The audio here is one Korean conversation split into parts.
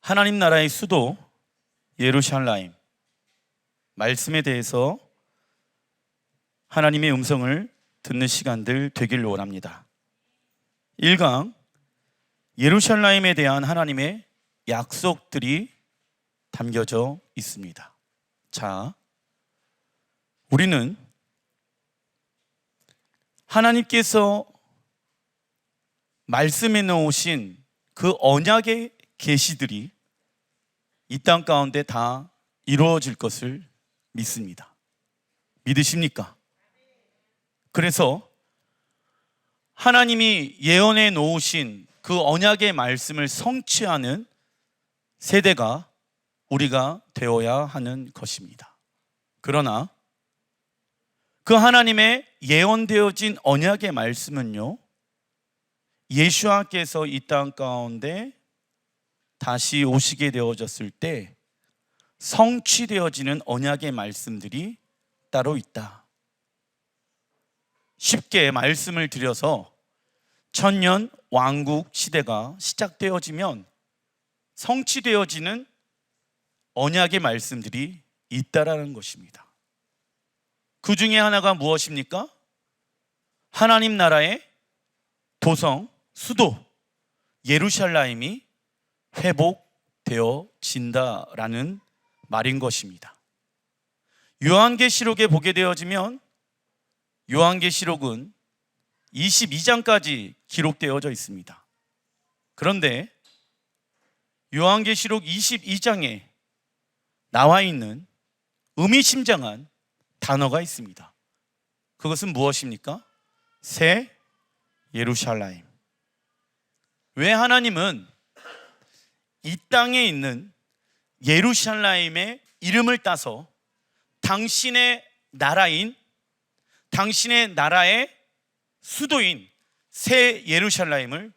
하나님 나라의 수도 예루살렘, 말씀에 대해서 하나님의 음성을 듣는 시간들 되길 원합니다. 1강, 예루살렘에 대한 하나님의 약속들이 담겨져 있습니다. 자, 우리는 하나님께서 말씀해 놓으신 그 언약의 계시들이 이 땅 가운데 다 이루어질 것을 믿습니다. 믿으십니까? 그래서 하나님이 예언해 놓으신 그 언약의 말씀을 성취하는 세대가 우리가 되어야 하는 것입니다. 그러나 그 하나님의 예언되어진 언약의 말씀은요, 예수와께서 이 땅 가운데 다시 오시게 되어졌을 때 성취되어지는 언약의 말씀들이 따로 있다. 쉽게 말씀을 드려서 천년 왕국 시대가 시작되어지면 성취되어지는 언약의 말씀들이 있다라는 것입니다. 그 중에 하나가 무엇입니까? 하나님 나라의 도성, 수도 예루살렘이 회복되어진다라는 말인 것입니다. 요한계시록에 보게 되어지면 요한계시록은 22장까지 기록되어져 있습니다. 그런데 요한계시록 22장에 나와 있는 의미심장한 단어가 있습니다. 그것은 무엇입니까? 새 예루살렘. 왜 하나님은 이 땅에 있는 예루살렘의 이름을 따서 당신의 나라인, 당신의 나라의 수도인 새 예루살렘을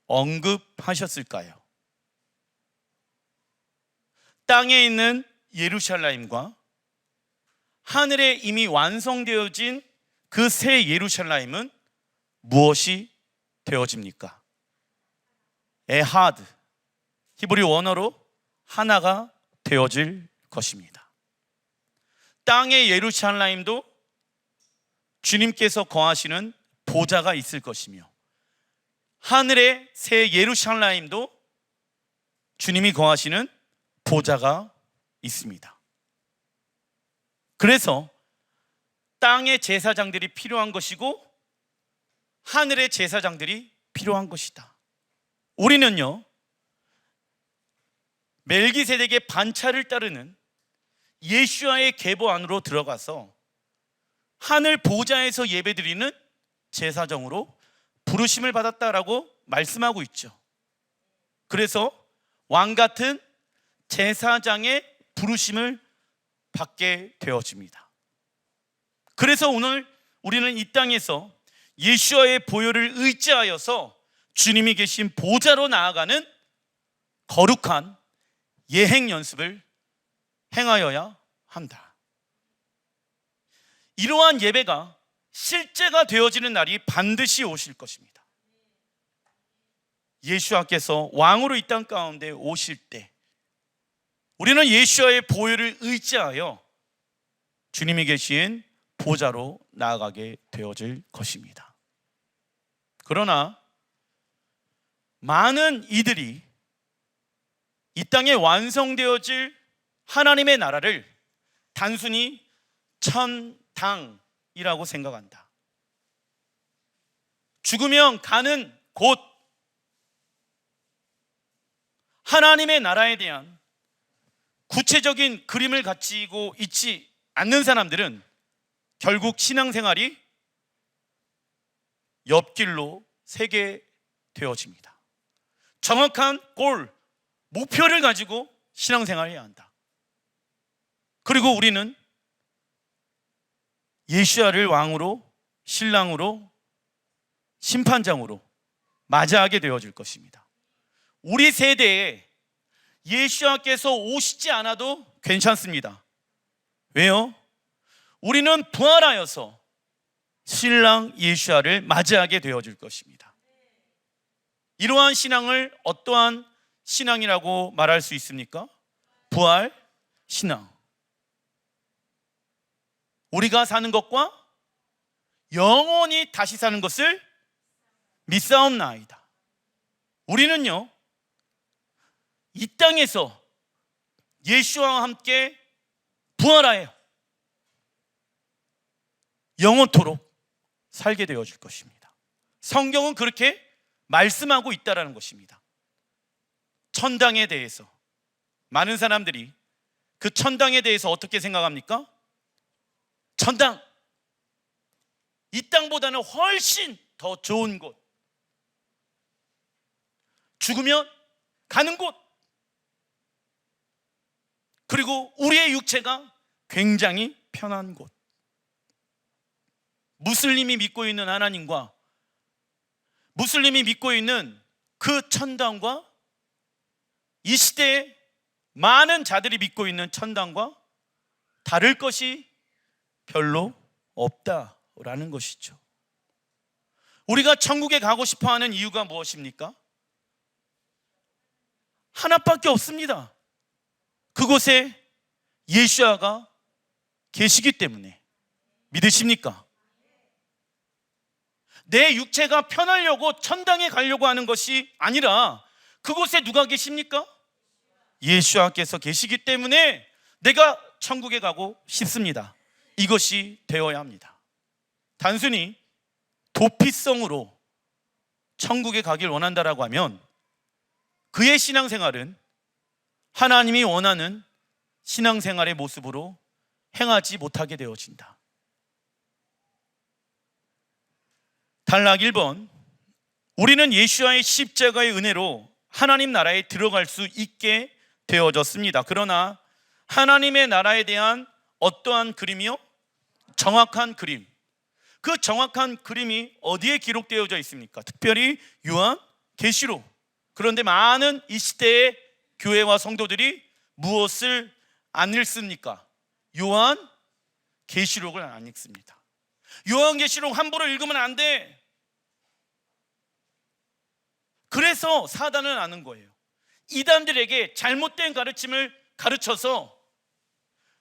언급하셨을까요? 땅에 있는 예루살렘과 하늘에 이미 완성되어진 그 새 예루살렘은 무엇이 되어집니까? 에하드, 히브리 원어로 하나가 되어질 것입니다. 땅의 예루살렘도 주님께서 거하시는 보좌가 있을 것이며, 하늘의 새 예루살렘도 주님이 거하시는 보좌가 있습니다. 그래서 땅의 제사장들이 필요한 것이고 하늘의 제사장들이 필요한 것이다. 우리는요, 멜기세덱의 반차를 따르는 예수와의 계보 안으로 들어가서 하늘 보좌에서 예배드리는 제사장으로 부르심을 받았다라고 말씀하고 있죠. 그래서 왕 같은 제사장의 부르심을 받게 되어집니다. 그래서 오늘 우리는 이 땅에서 예수와의 보혈을 의지하여서 주님이 계신 보좌로 나아가는 거룩한 예행 연습을 행하여야 한다. 이러한 예배가 실제가 되어지는 날이 반드시 오실 것입니다. 예수와께서 왕으로 이 땅 가운데 오실 때 우리는 예수와의 보혈을 의지하여 주님이 계신 보좌로 나아가게 되어질 것입니다. 그러나 많은 이들이 이 땅에 완성되어질 하나님의 나라를 단순히 천당이라고 생각한다. 죽으면 가는 곳, 하나님의 나라에 대한 구체적인 그림을 가지고 있지 않는 사람들은 결국 신앙생활이 옆길로 새게 되어집니다. 정확한 골, 목표를 가지고 신앙생활해야 한다. 그리고 우리는 예수야를 왕으로, 신랑으로, 심판장으로 맞이하게 되어질 것입니다. 우리 세대에 예수야께서 오시지 않아도 괜찮습니다. 왜요? 우리는 부활하여서 신랑 예수야를 맞이하게 되어질 것입니다. 이러한 신앙을 어떠한 신앙이라고 말할 수 있습니까? 부활 신앙. 우리가 사는 것과 영원히 다시 사는 것을 믿사옵나이다. 우리는요, 이 땅에서 예수와 함께 부활하여 영원토록 살게 되어질 것입니다. 성경은 그렇게 말씀하고 있다라는 것입니다. 천당에 대해서 많은 사람들이 그 천당에 대해서 어떻게 생각합니까? 천당, 이 땅보다는 훨씬 더 좋은 곳, 죽으면 가는 곳, 그리고 우리의 육체가 굉장히 편한 곳. 무슬림이 믿고 있는 하나님과 무슬림이 믿고 있는 그 천당과 이 시대에 많은 자들이 믿고 있는 천당과 다를 것이 별로 없다라는 것이죠. 우리가 천국에 가고 싶어하는 이유가 무엇입니까? 하나밖에 없습니다. 그곳에 예수아가 계시기 때문에. 믿으십니까? 내 육체가 편하려고 천당에 가려고 하는 것이 아니라 그곳에 누가 계십니까? 예수아께서 계시기 때문에 내가 천국에 가고 싶습니다. 이것이 되어야 합니다. 단순히 도피성으로 천국에 가길 원한다라고 하면 그의 신앙생활은 하나님이 원하는 신앙생활의 모습으로 행하지 못하게 되어진다. 단락 1번, 우리는 예수와의 십자가의 은혜로 하나님 나라에 들어갈 수 있게 되어졌습니다. 그러나 하나님의 나라에 대한 어떠한 그림이요? 정확한 그림. 그 정확한 그림이 어디에 기록되어져 있습니까? 특별히 요한계시록. 그런데 많은 이 시대의 교회와 성도들이 무엇을 안 읽습니까? 요한계시록을 안 읽습니다. 요한계시록 함부로 읽으면 안 돼. 그래서 사단은 아는 거예요. 이단들에게 잘못된 가르침을 가르쳐서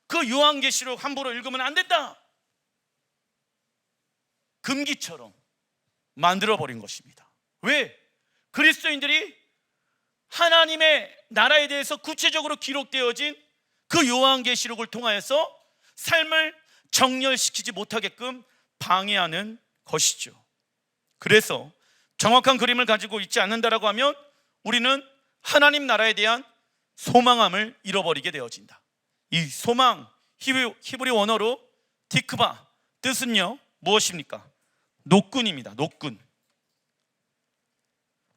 그 요한계시록 함부로 읽으면 안 된다, 금기처럼 만들어버린 것입니다. 왜? 그리스도인들이 하나님의 나라에 대해서 구체적으로 기록되어진 그 요한계시록을 통하여서 삶을 정렬시키지 못하게끔 방해하는 것이죠. 그래서 정확한 그림을 가지고 있지 않는다라고 하면 우리는 하나님 나라에 대한 소망함을 잃어버리게 되어진다. 이 소망, 히브리 원어로 티크바, 뜻은요 무엇입니까? 노끈입니다. 노끈.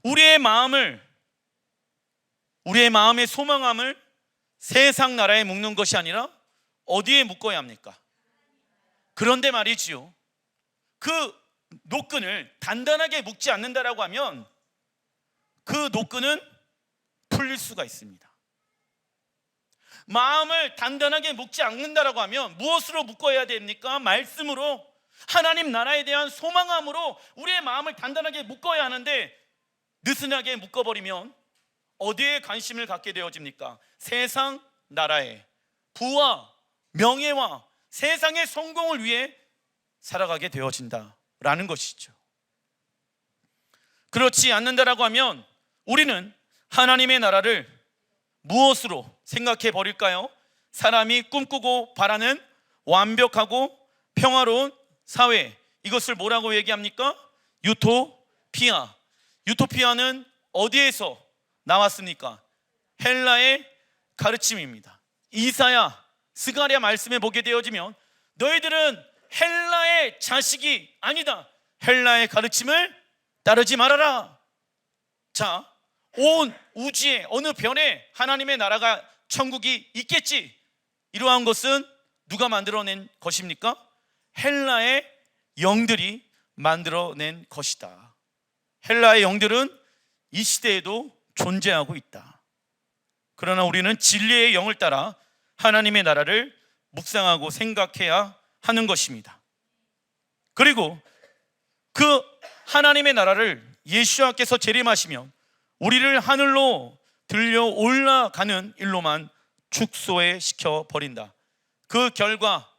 우리의 마음의 소망함을 세상 나라에 묶는 것이 아니라 어디에 묶어야 합니까? 그런데 말이지요, 그 노끈을 단단하게 묶지 않는다라고 하면 그 노끈은 풀릴 수가 있습니다. 마음을 단단하게 묶지 않는다라고 하면 무엇으로 묶어야 됩니까? 말씀으로, 하나님 나라에 대한 소망함으로 우리의 마음을 단단하게 묶어야 하는데 느슨하게 묶어버리면 어디에 관심을 갖게 되어집니까? 세상 나라에, 부와 명예와 세상의 성공을 위해 살아가게 되어진다라는 것이죠. 그렇지 않는다라고 하면 우리는 하나님의 나라를 무엇으로 생각해 버릴까요? 사람이 꿈꾸고 바라는 완벽하고 평화로운 사회, 이것을 뭐라고 얘기합니까? 유토피아. 유토피아는 어디에서 나왔습니까? 헬라의 가르침입니다. 이사야, 스가랴 말씀에 보게 되어지면 너희들은 헬라의 자식이 아니다, 헬라의 가르침을 따르지 말아라. 자, 온 우주의 어느 변에 하나님의 나라가, 천국이 있겠지. 이러한 것은 누가 만들어낸 것입니까? 헬라의 영들이 만들어낸 것이다. 헬라의 영들은 이 시대에도 존재하고 있다. 그러나 우리는 진리의 영을 따라 하나님의 나라를 묵상하고 생각해야 하는 것입니다. 그리고 그 하나님의 나라를 예수와께서 재림하시면 우리를 하늘로 들려 올라가는 일로만 축소해 시켜 버린다. 그 결과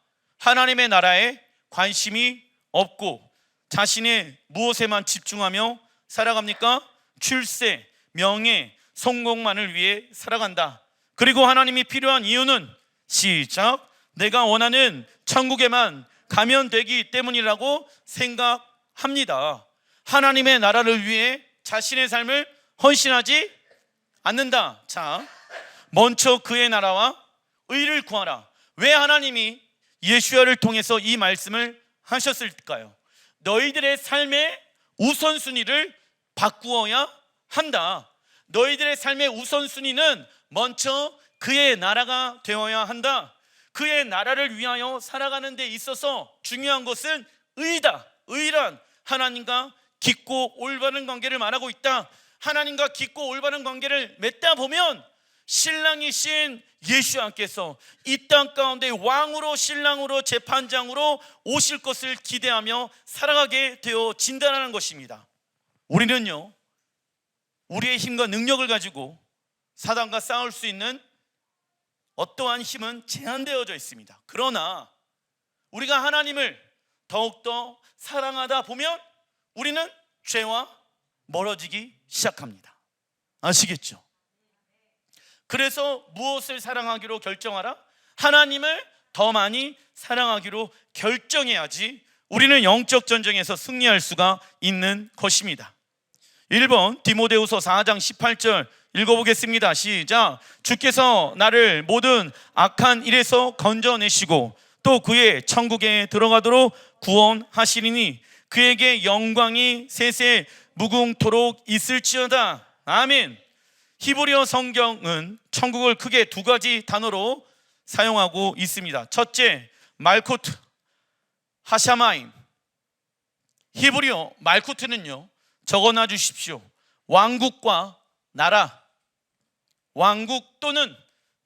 하나님의 나라에 관심이 없고 자신의 무엇에만 집중하며 살아갑니까? 출세, 명예, 성공만을 위해 살아간다. 그리고 하나님이 필요한 이유는 시작, 내가 원하는 천국에만 가면 되기 때문이라고 생각합니다. 하나님의 나라를 위해 자신의 삶을 헌신하지 않는다. 자, 먼저 그의 나라와 의를 구하라. 왜 하나님이 예수야를 통해서 이 말씀을 하셨을까요? 너희들의 삶의 우선순위를 바꾸어야 한다. 너희들의 삶의 우선순위는 먼저 그의 나라가 되어야 한다. 그의 나라를 위하여 살아가는 데 있어서 중요한 것은 의다. 의란 하나님과 깊고 올바른 관계를 말하고 있다. 하나님과 깊고 올바른 관계를 맺다 보면 신랑이신 예수님께서 이 땅 가운데 왕으로, 신랑으로, 재판장으로 오실 것을 기대하며 살아가게 되어진다는 것입니다. 우리는요, 우리의 힘과 능력을 가지고 사단과 싸울 수 있는 어떠한 힘은 제한되어져 있습니다. 그러나 우리가 하나님을 더욱더 사랑하다 보면 우리는 죄와 멀어지기 시작합니다. 아시겠죠? 그래서 무엇을 사랑하기로 결정하라? 하나님을 더 많이 사랑하기로 결정해야지 우리는 영적 전쟁에서 승리할 수가 있는 것입니다. 1번 디모데후서 4장 18절 읽어보겠습니다. 시작. 주께서 나를 모든 악한 일에서 건져내시고 또 그의 천국에 들어가도록 구원하시리니 그에게 영광이 세세 무궁토록 있을지어다. 아멘. 히브리어 성경은 천국을 크게 두 가지 단어로 사용하고 있습니다. 첫째, 말쿠트, 하샤마임. 히브리어 말쿠트는요, 적어놔 주십시오. 왕국과 나라, 왕국 또는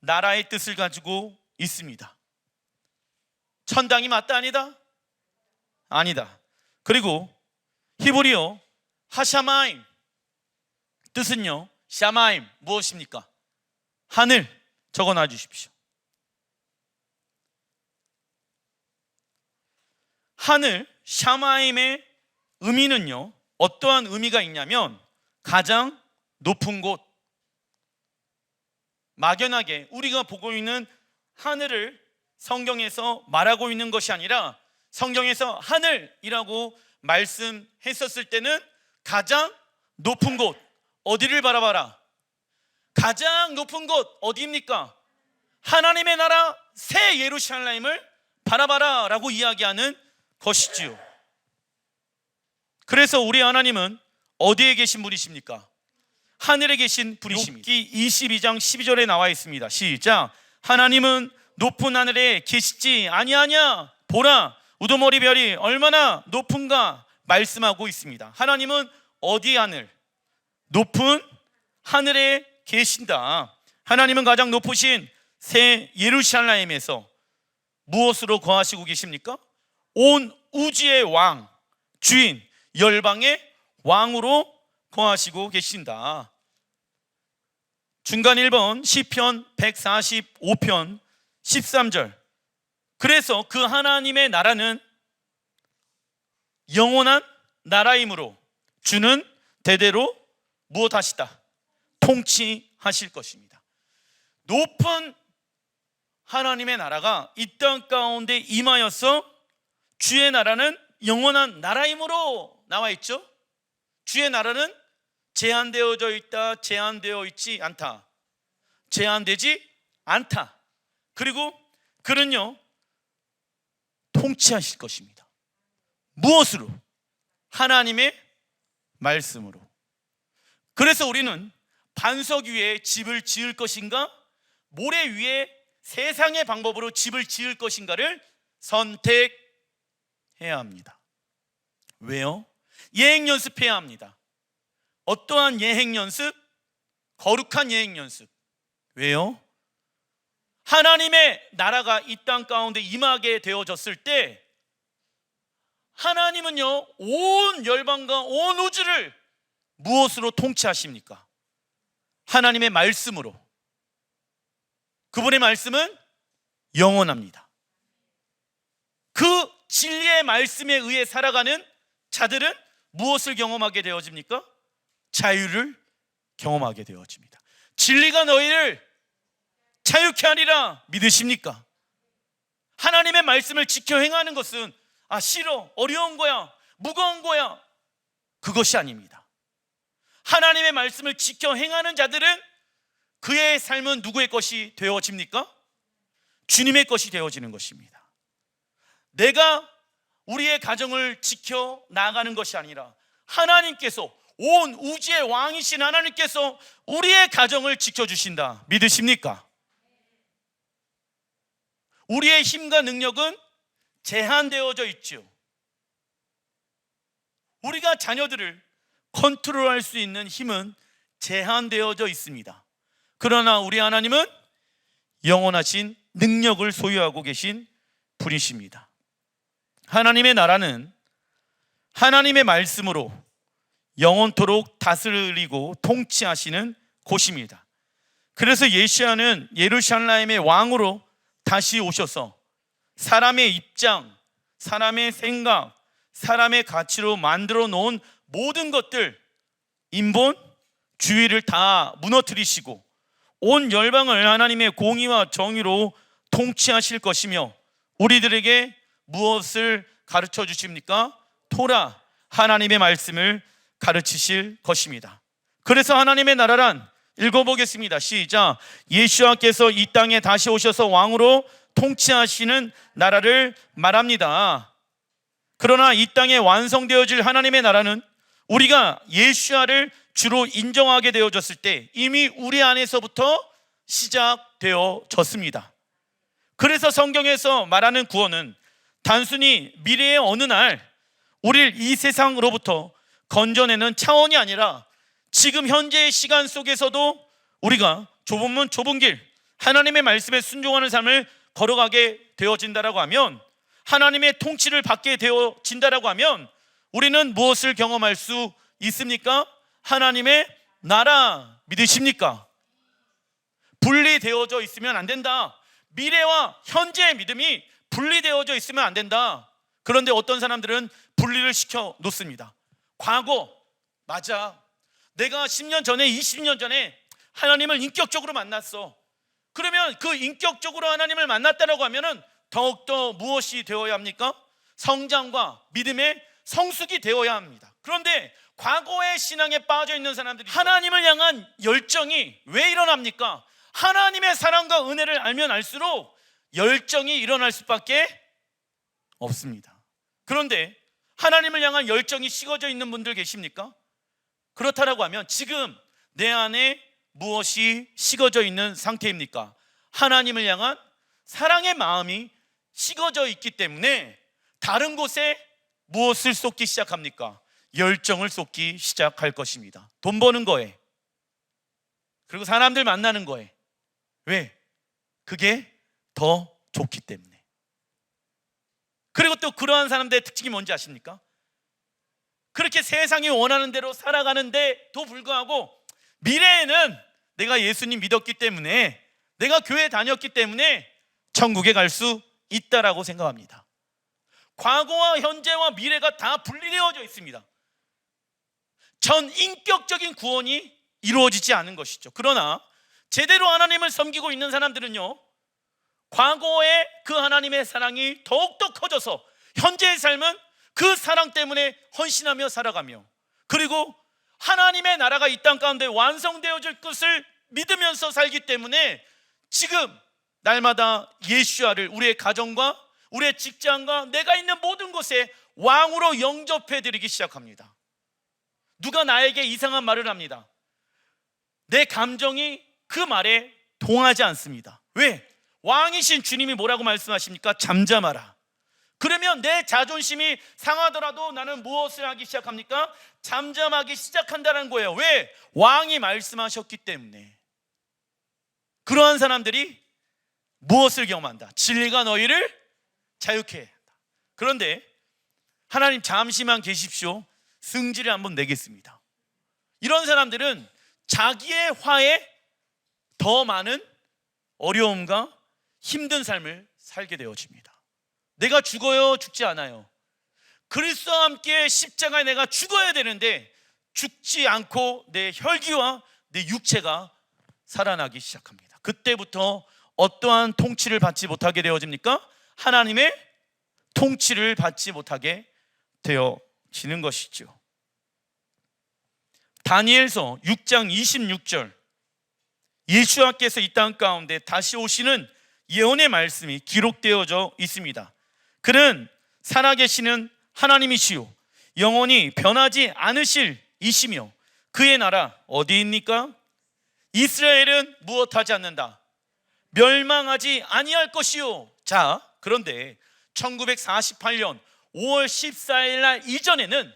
나라의 뜻을 가지고 있습니다. 천당이 맞다 아니다? 아니다. 그리고 히브리어 하샤마임 뜻은요, 샤마임 무엇입니까? 하늘. 적어놔 주십시오. 하늘, 샤마임의 의미는요, 어떠한 의미가 있냐면 가장 높은 곳. 막연하게 우리가 보고 있는 하늘을 성경에서 말하고 있는 것이 아니라 성경에서 하늘이라고 말씀했었을 때는 가장 높은 곳, 어디를 바라봐라? 가장 높은 곳 어디입니까? 하나님의 나라 새 예루살렘을 바라봐라 라고 이야기하는 것이지요. 그래서 우리 하나님은 어디에 계신 분이십니까? 하늘에 계신 분이십니다. 욥기 22장 12절에 나와 있습니다. 시작. 하나님은 높은 하늘에 계시지 아니하냐? 보라, 우두머리 별이 얼마나 높은가 말씀하고 있습니다. 하나님은 어디 하늘? 높은 하늘에 계신다. 하나님은 가장 높으신 새 예루살렘에서 무엇으로 거하시고 계십니까? 온 우주의 왕, 주인, 열방의 왕으로 거하시고 계신다. 중간 1번 시편 145편 13절. 그래서 그 하나님의 나라는 영원한 나라이므로 주는 대대로 무엇하시다? 통치하실 것입니다. 높은 하나님의 나라가 이 땅 가운데 임하여서 주의 나라는 영원한 나라이므로 나와 있죠. 주의 나라는 제한되어져 있다, 제한되어 있지 않다, 제한되지 않다. 그리고 그는요, 통치하실 것입니다. 무엇으로? 하나님의 말씀으로. 그래서 우리는 반석 위에 집을 지을 것인가, 모래 위에 세상의 방법으로 집을 지을 것인가를 선택해야 합니다. 왜요? 예행 연습해야 합니다. 어떠한 예행 연습? 거룩한 예행 연습. 왜요? 하나님의 나라가 이 땅 가운데 임하게 되어졌을 때 하나님은요, 온 열방과 온 우주를 무엇으로 통치하십니까? 하나님의 말씀으로. 그분의 말씀은 영원합니다. 그 진리의 말씀에 의해 살아가는 자들은 무엇을 경험하게 되어집니까? 자유를 경험하게 되어집니다. 진리가 너희를 자유케 하리라 믿으십니까? 하나님의 말씀을 지켜 행하는 것은 싫어, 어려운 거야, 무거운 거야, 그것이 아닙니다. 하나님의 말씀을 지켜 행하는 자들은 그의 삶은 누구의 것이 되어집니까? 주님의 것이 되어지는 것입니다. 내가 우리의 가정을 지켜 나가는 것이 아니라 하나님께서, 온 우주의 왕이신 하나님께서 우리의 가정을 지켜주신다 믿으십니까? 우리의 힘과 능력은 제한되어져 있죠. 우리가 자녀들을 컨트롤할 수 있는 힘은 제한되어져 있습니다. 그러나 우리 하나님은 영원하신 능력을 소유하고 계신 분이십니다. 하나님의 나라는 하나님의 말씀으로 영원토록 다스리고 통치하시는 곳입니다. 그래서 예시야는 예루살렘의 왕으로 다시 오셔서 사람의 입장, 사람의 생각, 사람의 가치로 만들어 놓은 모든 것들, 인본, 주의를 다 무너뜨리시고 온 열방을 하나님의 공의와 정의로 통치하실 것이며, 우리들에게 무엇을 가르쳐 주십니까? 토라, 하나님의 말씀을 가르치실 것입니다. 그래서 하나님의 나라란, 읽어보겠습니다. 시작. 예수와께서 이 땅에 다시 오셔서 왕으로 통치하시는 나라를 말합니다. 그러나 이 땅에 완성되어질 하나님의 나라는 우리가 예수와를 주로 인정하게 되어졌을 때 이미 우리 안에서부터 시작되어졌습니다. 그래서 성경에서 말하는 구원은 단순히 미래의 어느 날 우리를 이 세상으로부터 건져내는 차원이 아니라 지금 현재의 시간 속에서도 우리가 좁은 문 좁은 길, 하나님의 말씀에 순종하는 삶을 걸어가게 되어진다라고 하면, 하나님의 통치를 받게 되어진다라고 하면 우리는 무엇을 경험할 수 있습니까? 하나님의 나라 믿으십니까? 분리되어져 있으면 안 된다. 미래와 현재의 믿음이 분리되어져 있으면 안 된다. 그런데 어떤 사람들은 분리를 시켜 놓습니다. 과거, 맞아, 내가 10년 전에 20년 전에 하나님을 인격적으로 만났어. 그러면 그 인격적으로 하나님을 만났다라고 하면은 더욱더 무엇이 되어야 합니까? 성장과 믿음의 성숙이 되어야 합니다. 그런데 과거의 신앙에 빠져 있는 사람들이 하나님을 향한 열정이 왜 일어납니까? 하나님의 사랑과 은혜를 알면 알수록 열정이 일어날 수밖에 없습니다. 그런데 하나님을 향한 열정이 식어져 있는 분들 계십니까? 그렇다라고 하면 지금 내 안에 무엇이 식어져 있는 상태입니까? 하나님을 향한 사랑의 마음이 식어져 있기 때문에 다른 곳에 무엇을 쏟기 시작합니까? 열정을 쏟기 시작할 것입니다. 돈 버는 거에, 그리고 사람들 만나는 거에. 왜? 그게 더 좋기 때문에. 그리고 또 그러한 사람들의 특징이 뭔지 아십니까? 그렇게 세상이 원하는 대로 살아가는데도 불구하고 미래에는 내가 예수님 믿었기 때문에, 내가 교회 다녔기 때문에 천국에 갈 수 있다라고 생각합니다. 과거와 현재와 미래가 다 분리되어져 있습니다. 전 인격적인 구원이 이루어지지 않은 것이죠. 그러나 제대로 하나님을 섬기고 있는 사람들은요, 과거의 그 하나님의 사랑이 더욱더 커져서 현재의 삶은 그 사랑 때문에 헌신하며 살아가며, 그리고 하나님의 나라가 이 땅 가운데 완성되어질 것을 믿으면서 살기 때문에 지금 날마다 예수아를 우리의 가정과 우리의 직장과 내가 있는 모든 곳에 왕으로 영접해드리기 시작합니다. 누가 나에게 이상한 말을 합니다. 내 감정이 그 말에 동하지 않습니다. 왜? 왕이신 주님이 뭐라고 말씀하십니까? 잠잠하라. 그러면 내 자존심이 상하더라도 나는 무엇을 하기 시작합니까? 잠잠하기 시작한다는 거예요. 왜? 왕이 말씀하셨기 때문에. 그러한 사람들이 무엇을 경험한다? 진리가 너희를 자유케 한다. 그런데 하나님 잠시만 계십시오. 승질을 한번 내겠습니다. 이런 사람들은 자기의 화에 더 많은 어려움과 힘든 삶을 살게 되어집니다. 내가 죽어요? 죽지 않아요. 그리스도와 함께 십자가에 내가 죽어야 되는데 죽지 않고 내 혈기와 내 육체가 살아나기 시작합니다. 그때부터 어떠한 통치를 받지 못하게 되어집니까? 하나님의 통치를 받지 못하게 되어지는 것이죠. 다니엘서 6장 26절, 예수와께서 이 땅 가운데 다시 오시는 예언의 말씀이 기록되어져 있습니다. 그는 살아계시는 하나님이시요 영원히 변하지 않으실 이시며 그의 나라 어디입니까? 이스라엘은 무엇하지 않는다? 멸망하지 아니할 것이요. 자, 그런데 1948년 5월 14일 날 이전에는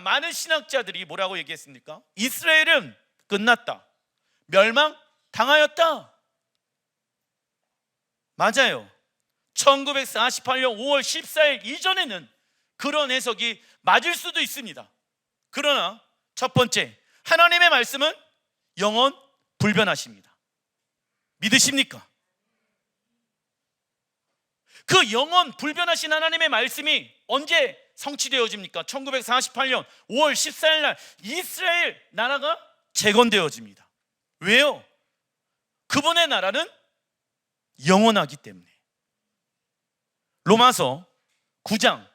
많은 신학자들이 뭐라고 얘기했습니까? 이스라엘은 끝났다, 멸망당하였다. 맞아요. 1948년 5월 14일 이전에는 그런 해석이 맞을 수도 있습니다. 그러나 첫 번째, 하나님의 말씀은 영원 불변하십니다. 믿으십니까? 그 영원 불변하신 하나님의 말씀이 언제 성취되어집니까? 1948년 5월 14일 날 이스라엘 나라가 재건되어집니다. 왜요? 그분의 나라는 영원하기 때문에. 로마서 9장,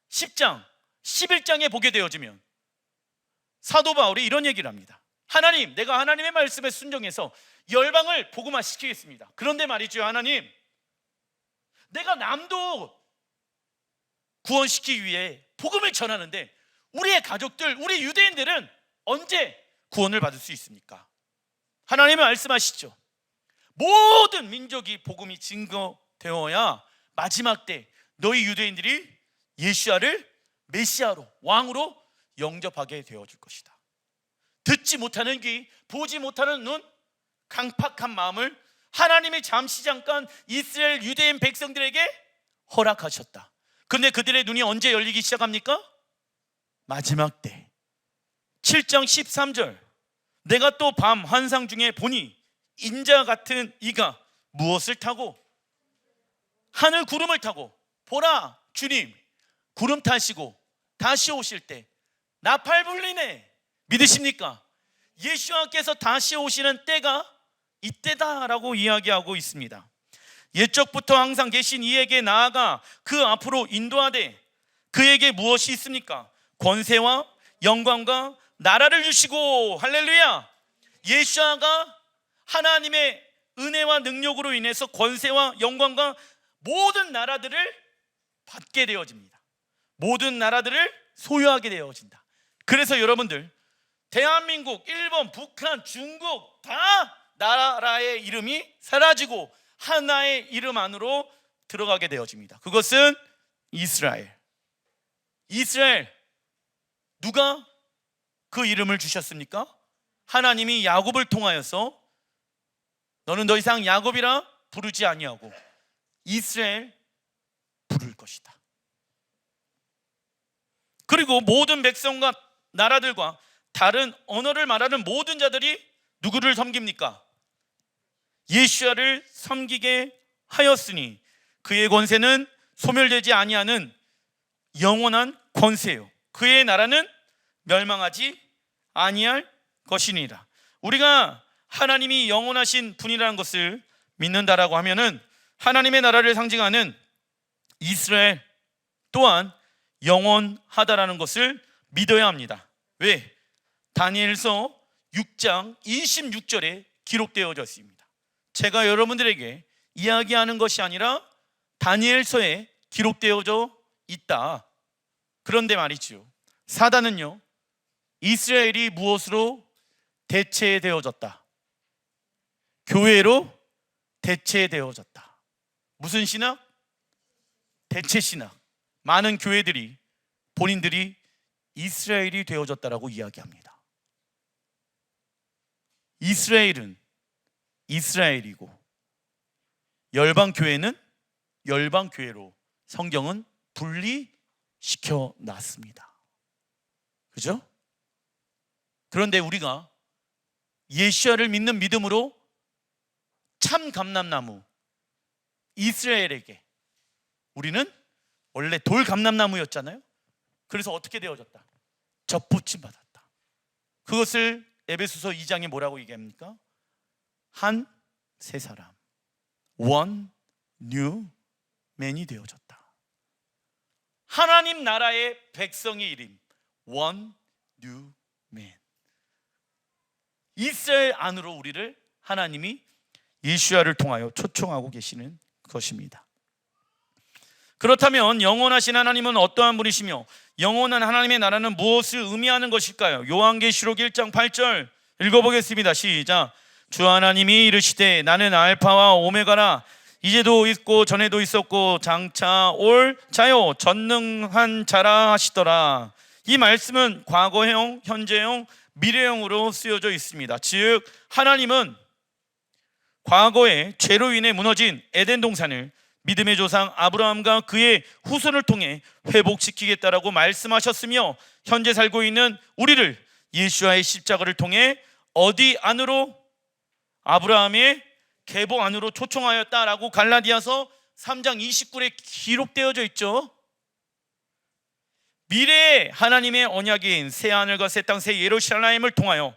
10장, 11장에 보게 되어지면 사도 바울이 이런 얘기를 합니다. 하나님, 내가 하나님의 말씀에 순종해서 열방을 복음화시키겠습니다. 그런데 말이죠, 하나님, 내가 남도 구원시키기 위해 복음을 전하는데 우리의 가족들, 우리 유대인들은 언제 구원을 받을 수 있습니까? 하나님이 말씀하시죠. 모든 민족이 복음이 증거되어야 마지막 때 너희 유대인들이 예수야를 메시아로, 왕으로 영접하게 되어줄 것이다. 듣지 못하는 귀, 보지 못하는 눈, 강팍한 마음을 하나님이 잠시 잠깐 이스라엘 유대인 백성들에게 허락하셨다. 그런데 그들의 눈이 언제 열리기 시작합니까? 마지막 때. 7장 13절, 내가 또 밤 환상 중에 보니 인자 같은 이가 무엇을 타고 하늘 구름을 타고, 보라 주님 구름 타시고 다시 오실 때 나팔 불리네. 믿으십니까? 예수님께서 다시 오시는 때가 이때다라고 이야기하고 있습니다. 옛적부터 항상 계신 이에게 나아가 그 앞으로 인도하되 그에게 무엇이 있습니까? 권세와 영광과 나라를 주시고, 할렐루야. 예수아가 하나님의 은혜와 능력으로 인해서 권세와 영광과 모든 나라들을 받게 되어집니다. 모든 나라들을 소유하게 되어진다. 그래서 여러분들, 대한민국, 일본, 북한, 중국 다 나라의 이름이 사라지고 하나의 이름 안으로 들어가게 되어집니다. 그것은 이스라엘. 이스라엘, 누가 그 이름을 주셨습니까? 하나님이 야곱을 통하여서 너는 더 이상 야곱이라 부르지 아니하고 이스라엘 부를 것이다. 그리고 모든 백성과 나라들과 다른 언어를 말하는 모든 자들이 누구를 섬깁니까? 예수야를 섬기게 하였으니 그의 권세는 소멸되지 아니하는 영원한 권세요 그의 나라는 멸망하지 아니할 것이니라. 우리가 하나님이 영원하신 분이라는 것을 믿는다라고 하면은 하나님의 나라를 상징하는 이스라엘 또한 영원하다라는 것을 믿어야 합니다. 왜? 다니엘서 6장 26절에 기록되어져 있습니다. 제가 여러분들에게 이야기하는 것이 아니라 다니엘서에 기록되어져 있다. 그런데 말이죠, 사단은요, 이스라엘이 무엇으로 대체되어졌다? 교회로 대체되어졌다. 무슨 신학? 대체 신학. 많은 교회들이 본인들이 이스라엘이 되어졌다라고 이야기합니다. 이스라엘은 이스라엘이고 열방교회는 열방교회로 성경은 분리시켜 놨습니다. 그죠? 그런데 우리가 예수야를 믿는 믿음으로 참 감람나무 이스라엘에게, 우리는 원래 돌 감람나무였잖아요. 그래서 어떻게 되어졌다? 접붙임 받았다. 그것을 에베소서 2장에 뭐라고 얘기합니까? 한 새 사람, one new man이 되어졌다. 하나님 나라의 백성의 이름, one new man. 이스라엘 안으로 우리를 하나님이 예수야를 통하여 초청하고 계시는 것입니다. 그렇다면 영원하신 하나님은 어떠한 분이시며 영원한 하나님의 나라는 무엇을 의미하는 것일까요? 요한계시록 1장 8절 읽어보겠습니다. 시작. 주 하나님이 이르시되 나는 알파와 오메가라, 이제도 있고 전에도 있었고 장차 올 자요 전능한 자라 하시더라. 이 말씀은 과거형, 현재형, 미래형으로 쓰여져 있습니다. 즉 하나님은 과거에 죄로 인해 무너진 에덴 동산을 믿음의 조상 아브라함과 그의 후손을 통해 회복시키겠다라고 말씀하셨으며, 현재 살고 있는 우리를 예수와의 십자가를 통해 어디 안으로? 아브라함의 계보 안으로 초청하였다라고 갈라디아서 3장 29절에 기록되어져 있죠. 미래의 하나님의 언약인 새 하늘과 새 땅, 새 예루살렘을 통하여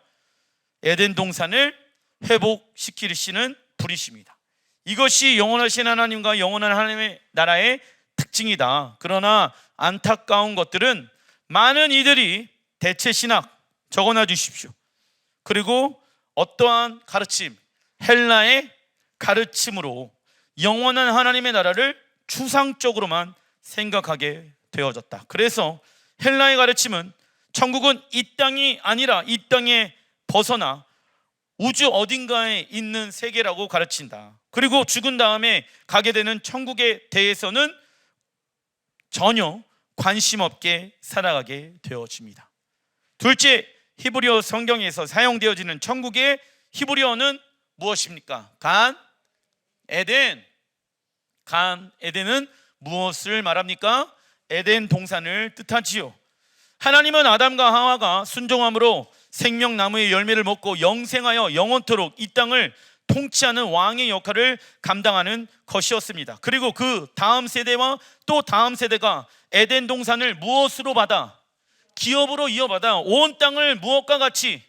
에덴 동산을 회복시키시는 분이십니다. 이것이 영원하신 하나님과 영원한 하나님의 나라의 특징이다. 그러나 안타까운 것들은 많은 이들이 대체 신학 적어놔 주십시오. 그리고 어떠한 가르침, 헬라의 가르침으로 영원한 하나님의 나라를 추상적으로만 생각하게 되어졌다. 그래서 헬라의 가르침은 천국은 이 땅이 아니라 이 땅에 벗어나 우주 어딘가에 있는 세계라고 가르친다. 그리고 죽은 다음에 가게 되는 천국에 대해서는 전혀 관심 없게 살아가게 되어집니다. 둘째, 히브리어 성경에서 사용되어지는 천국의 히브리어는 무엇입니까? 간 에덴. 간 에덴은 무엇을 말합니까? 에덴 동산을 뜻하지요. 하나님은 아담과 하와가 순종함으로 생명나무의 열매를 먹고 영생하여 영원토록 이 땅을 통치하는 왕의 역할을 감당하는 것이었습니다. 그리고 그 다음 세대와 또 다음 세대가 에덴 동산을 무엇으로 받아? 기업으로 이어받아 온 땅을 무엇과 같이?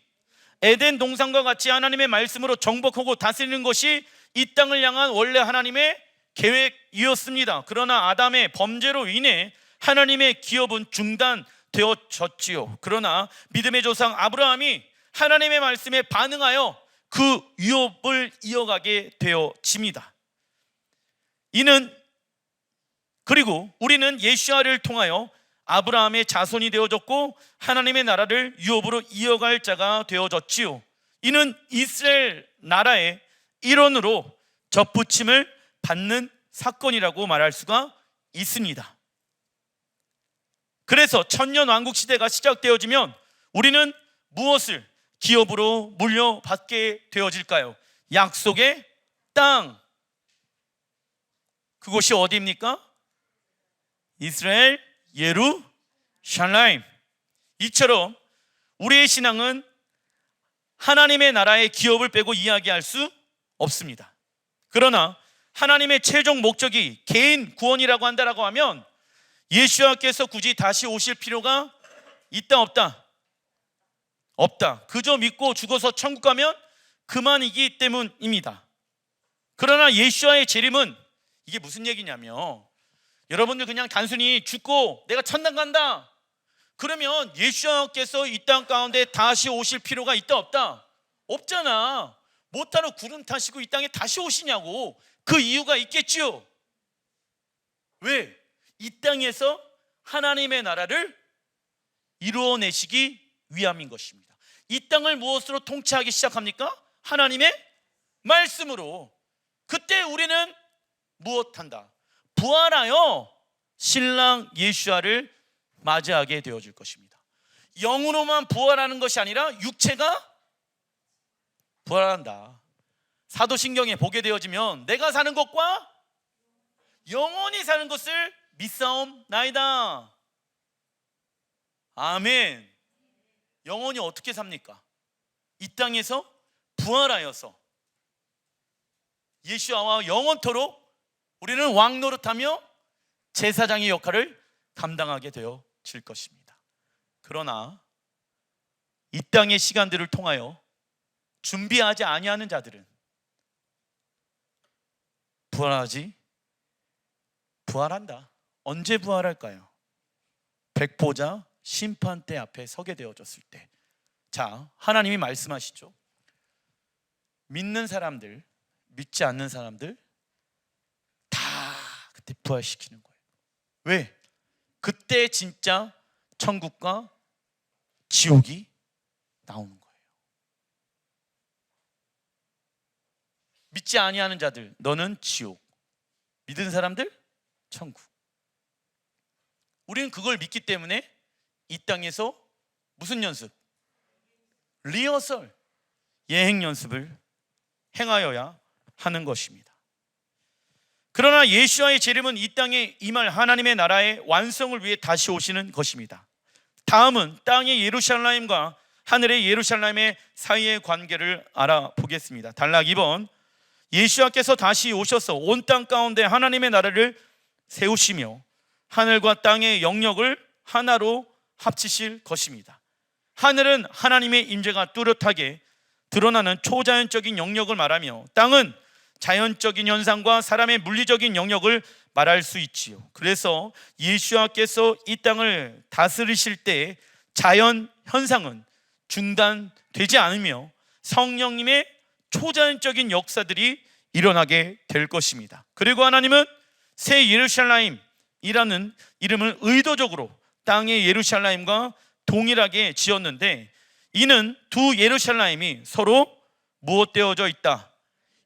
에덴 동산과 같이 하나님의 말씀으로 정복하고 다스리는 것이 이 땅을 향한 원래 하나님의 계획이었습니다. 그러나 아담의 범죄로 인해 하나님의 기업은 중단되어졌지요. 그러나 믿음의 조상 아브라함이 하나님의 말씀에 반응하여 그 유업을 이어가게 되어집니다. 그리고 우리는 예수야를 통하여 아브라함의 자손이 되어졌고 하나님의 나라를 유업으로 이어갈 자가 되어졌지요. 이는 이스라엘 나라의 일원으로 접붙임을 받는 사건이라고 말할 수가 있습니다. 그래서 천년왕국 시대가 시작되어지면 우리는 무엇을 기업으로 물려받게 되어질까요? 약속의 땅. 그곳이 어디입니까? 이스라엘 예루살렘. 이처럼 우리의 신앙은 하나님의 나라의 기업을 빼고 이야기할 수 없습니다. 그러나 하나님의 최종 목적이 개인 구원이라고 한다라고 하면 예수님께서 굳이 다시 오실 필요가 있다 없다? 없다. 그저 믿고 죽어서 천국 가면 그만이기 때문입니다. 그러나 예수와의 재림은 이게 무슨 얘기냐면, 여러분들 그냥 단순히 죽고 내가 천당 간다 그러면 예수님께서 이 땅 가운데 다시 오실 필요가 있다 없다? 없잖아. 못하러 구름 타시고 이 땅에 다시 오시냐고. 그 이유가 있겠지요. 왜? 이 땅에서 하나님의 나라를 이루어내시기 위함인 것입니다. 이 땅을 무엇으로 통치하기 시작합니까? 하나님의 말씀으로. 그때 우리는 무엇한다? 부활하여 신랑 예수야를 맞이하게 되어질 것입니다. 영으로만 부활하는 것이 아니라 육체가 부활한다. 사도신경에 보게 되어지면 내가 사는 것과 영원히 사는 것을 믿사옵나이다. 아멘. 영원히 어떻게 삽니까? 이 땅에서 부활하여서 예수와와 영원토록 우리는 왕 노릇하며 제사장의 역할을 감당하게 되어질 것입니다. 그러나 이 땅의 시간들을 통하여 준비하지 아니하는 자들은 부활한다. 언제 부활할까요? 백보자 심판대 앞에 서게 되어졌을 때. 자, 하나님이 말씀하시죠. 믿는 사람들, 믿지 않는 사람들 다 그때 부활시키는 거예요. 왜? 그때 진짜 천국과 지옥이 나오는 거예요. 믿지 아니하는 자들, 너는 지옥. 믿은 사람들, 천국. 우리는 그걸 믿기 때문에 이 땅에서 무슨 연습? 리허설, 예행 연습을 행하여야 하는 것입니다. 그러나 예수와의 재림은 이 땅에 임할 하나님의 나라의 완성을 위해 다시 오시는 것입니다. 다음은 땅의 예루살렘과 하늘의 예루살렘의 사이의 관계를 알아보겠습니다. 단락 2번, 예수와께서 다시 오셔서 온 땅 가운데 하나님의 나라를 세우시며 하늘과 땅의 영역을 하나로 합치실 것입니다. 하늘은 하나님의 임재가 뚜렷하게 드러나는 초자연적인 영역을 말하며 땅은 자연적인 현상과 사람의 물리적인 영역을 말할 수 있지요. 그래서 예수와께서 이 땅을 다스리실 때 자연 현상은 중단되지 않으며 성령님의 초자연적인 역사들이 일어나게 될 것입니다. 그리고 하나님은 새 예루살렘이라는 이름을 의도적으로 땅의 예루살렘과 동일하게 지었는데, 이는 두 예루살렘이 서로 무엇되어져 있다?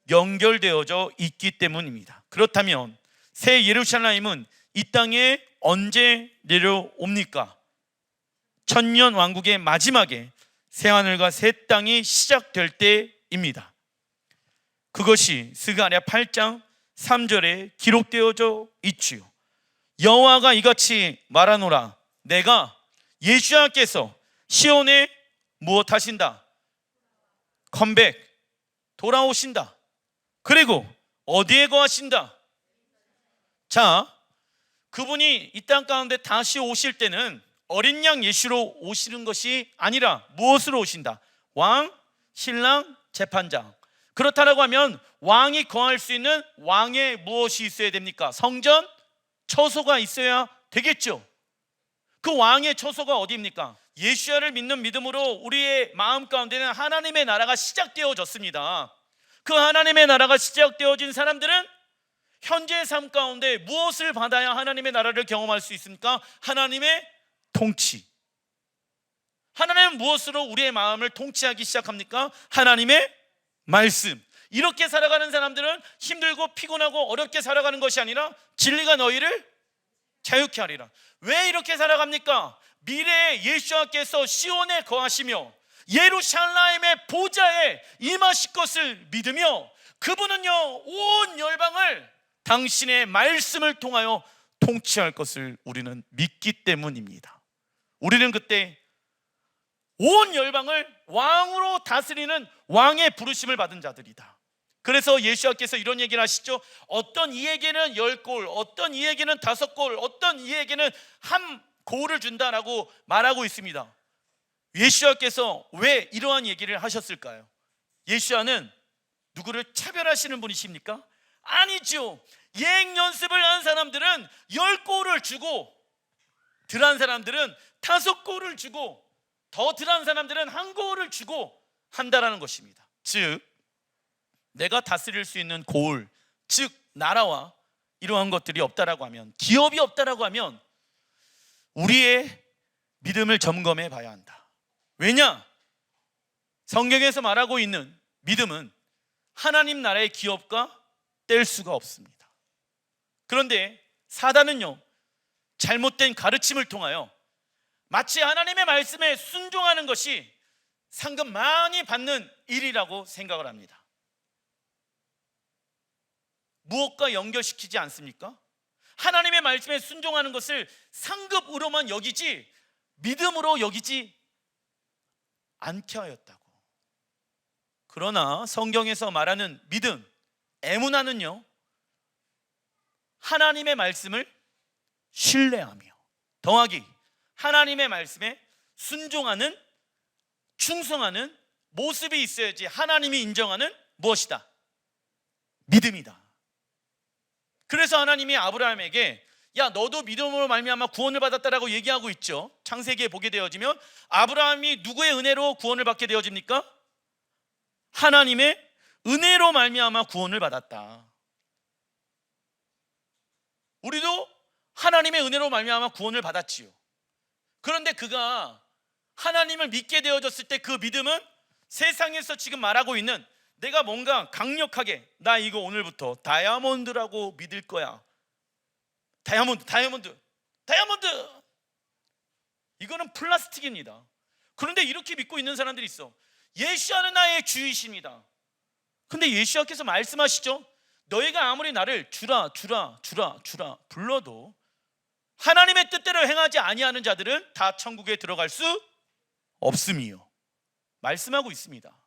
연결되어져 있기 때문입니다. 그렇다면 새 예루살렘은 이 땅에 언제 내려옵니까? 천년 왕국의 마지막에 새하늘과 새 땅이 시작될 때입니다. 그것이 스가랴 8장 3절에 기록되어져 있지요. 여호와가 이같이 말하노라. 내가 예수와께서 시온에 무엇 하신다? 컴백, 돌아오신다. 그리고 어디에 거하신다? 자, 그분이 이 땅 가운데 다시 오실 때는 어린 양 예수로 오시는 것이 아니라 무엇으로 오신다? 왕, 신랑, 재판장. 그렇다라고 하면 왕이 거할 수 있는 왕의 무엇이 있어야 됩니까? 성전, 처소가 있어야 되겠죠. 그 왕의 처소가 어디입니까? 예수야를 믿는 믿음으로 우리의 마음 가운데는 하나님의 나라가 시작되어졌습니다. 그 하나님의 나라가 시작되어진 사람들은 현재의 삶 가운데 무엇을 받아야 하나님의 나라를 경험할 수 있습니까? 하나님의 통치. 하나님은 무엇으로 우리의 마음을 통치하기 시작합니까? 하나님의 말씀. 이렇게 살아가는 사람들은 힘들고 피곤하고 어렵게 살아가는 것이 아니라 진리가 너희를 자유케 하리라. 왜 이렇게 살아갑니까? 미래에 예수와께서 시온에 거하시며 예루살렘의 보좌에 임하실 것을 믿으며 그분은요 온 열방을 당신의 말씀을 통하여 통치할 것을 우리는 믿기 때문입니다. 우리는 그때 온 열방을 왕으로 다스리는 왕의 부르심을 받은 자들이다. 그래서 예수와께서 이런 얘기를 하시죠. 어떤 이에게는 10골, 어떤 이에게는 5골, 어떤 이에게는 한 골을 준다라고 말하고 있습니다. 예수와께서 왜 이러한 얘기를 하셨을까요? 예수와는 누구를 차별하시는 분이십니까? 아니죠. 예행 연습을 한 사람들은 10골을 주고 덜한 사람들은 5골을 주고 더 덜한 사람들은 1골을 주고 한다라는 것입니다. 즉 내가 다스릴 수 있는 고을, 즉 나라와 이러한 것들이 없다라고 하면, 기업이 없다라고 하면 우리의 믿음을 점검해 봐야 한다. 왜냐? 성경에서 말하고 있는 믿음은 하나님 나라의 기업과 뗄 수가 없습니다. 그런데 사단은요 잘못된 가르침을 통하여 마치 하나님의 말씀에 순종하는 것이 상급 많이 받는 일이라고 생각을 합니다. 무엇과 연결시키지 않습니까? 하나님의 말씀에 순종하는 것을 상급으로만 여기지 믿음으로 여기지 않게 하였다고. 그러나 성경에서 말하는 믿음, 에무나는요, 하나님의 말씀을 신뢰하며 더하기 하나님의 말씀에 순종하는, 충성하는 모습이 있어야지 하나님이 인정하는 무엇이다? 믿음이다. 그래서 하나님이 아브라함에게 야, 너도 믿음으로 말미암아 구원을 받았다라고 얘기하고 있죠. 창세기에 보게 되어지면 아브라함이 누구의 은혜로 구원을 받게 되어집니까? 하나님의 은혜로 말미암아 구원을 받았다. 우리도 하나님의 은혜로 말미암아 구원을 받았지요. 그런데 그가 하나님을 믿게 되어졌을 때 그 믿음은 세상에서 지금 말하고 있는 내가 뭔가 강력하게 나 이거 오늘부터 다이아몬드라고 믿을 거야, 다이아몬드 이거는 플라스틱입니다. 그런데 이렇게 믿고 있는 사람들이 있어. 예수야는 나의 주이십니다. 근데 예수야께서 말씀하시죠. 너희가 아무리 나를 주라 불러도 하나님의 뜻대로 행하지 아니하는 자들은 다 천국에 들어갈 수 없음이요, 말씀하고 있습니다.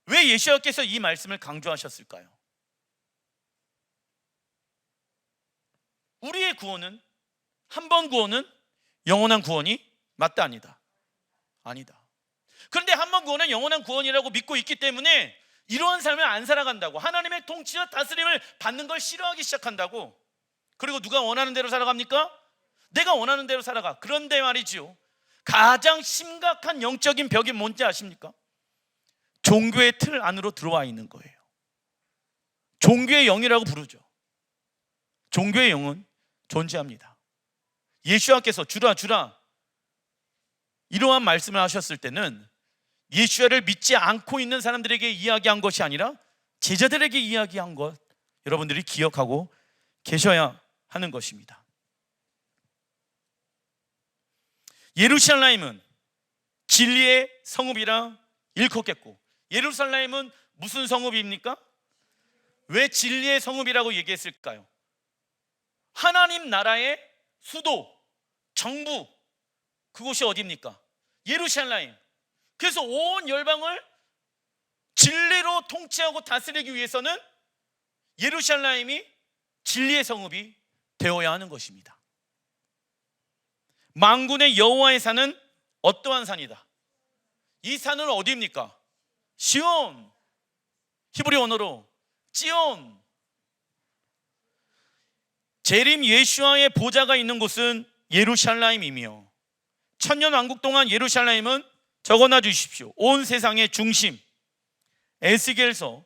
왜 예수야께서 이 말씀을 강조하셨을까요? 우리의 구원은, 한 번 구원은 영원한 구원이 맞다 아니다? 아니다. 그런데 한 번 구원은 영원한 구원이라고 믿고 있기 때문에 이러한 삶을 안 살아간다고, 하나님의 통치와 다스림을 받는 걸 싫어하기 시작한다고. 그리고 누가 원하는 대로 살아갑니까? 내가 원하는 대로 살아가. 그런데 말이지요, 가장 심각한 영적인 벽이 뭔지 아십니까? 종교의 틀 안으로 들어와 있는 거예요. 종교의 영이라고 부르죠. 종교의 영은 존재합니다. 예수야께서 주라 이러한 말씀을 하셨을 때는 예수야를 믿지 않고 있는 사람들에게 이야기한 것이 아니라 제자들에게 이야기한 것, 여러분들이 기억하고 계셔야 하는 것입니다. 예루살렘은 진리의 성읍이라 일컫겠고, 예루살렘은 무슨 성읍입니까? 왜 진리의 성읍이라고 얘기했을까요? 하나님 나라의 수도, 정부, 그곳이 어디입니까? 예루살렘. 그래서 온 열방을 진리로 통치하고 다스리기 위해서는 예루살렘이 진리의 성읍이 되어야 하는 것입니다. 만군의 여호와의 산은 어떠한 산이다? 이 산은 어디입니까? 시온, 히브리 언어로 찌온. 재림 예수와의 보좌가 있는 곳은 예루살렘이며, 천년왕국 동안 예루살렘은 적어놔 주십시오. 온 세상의 중심, 에스겔서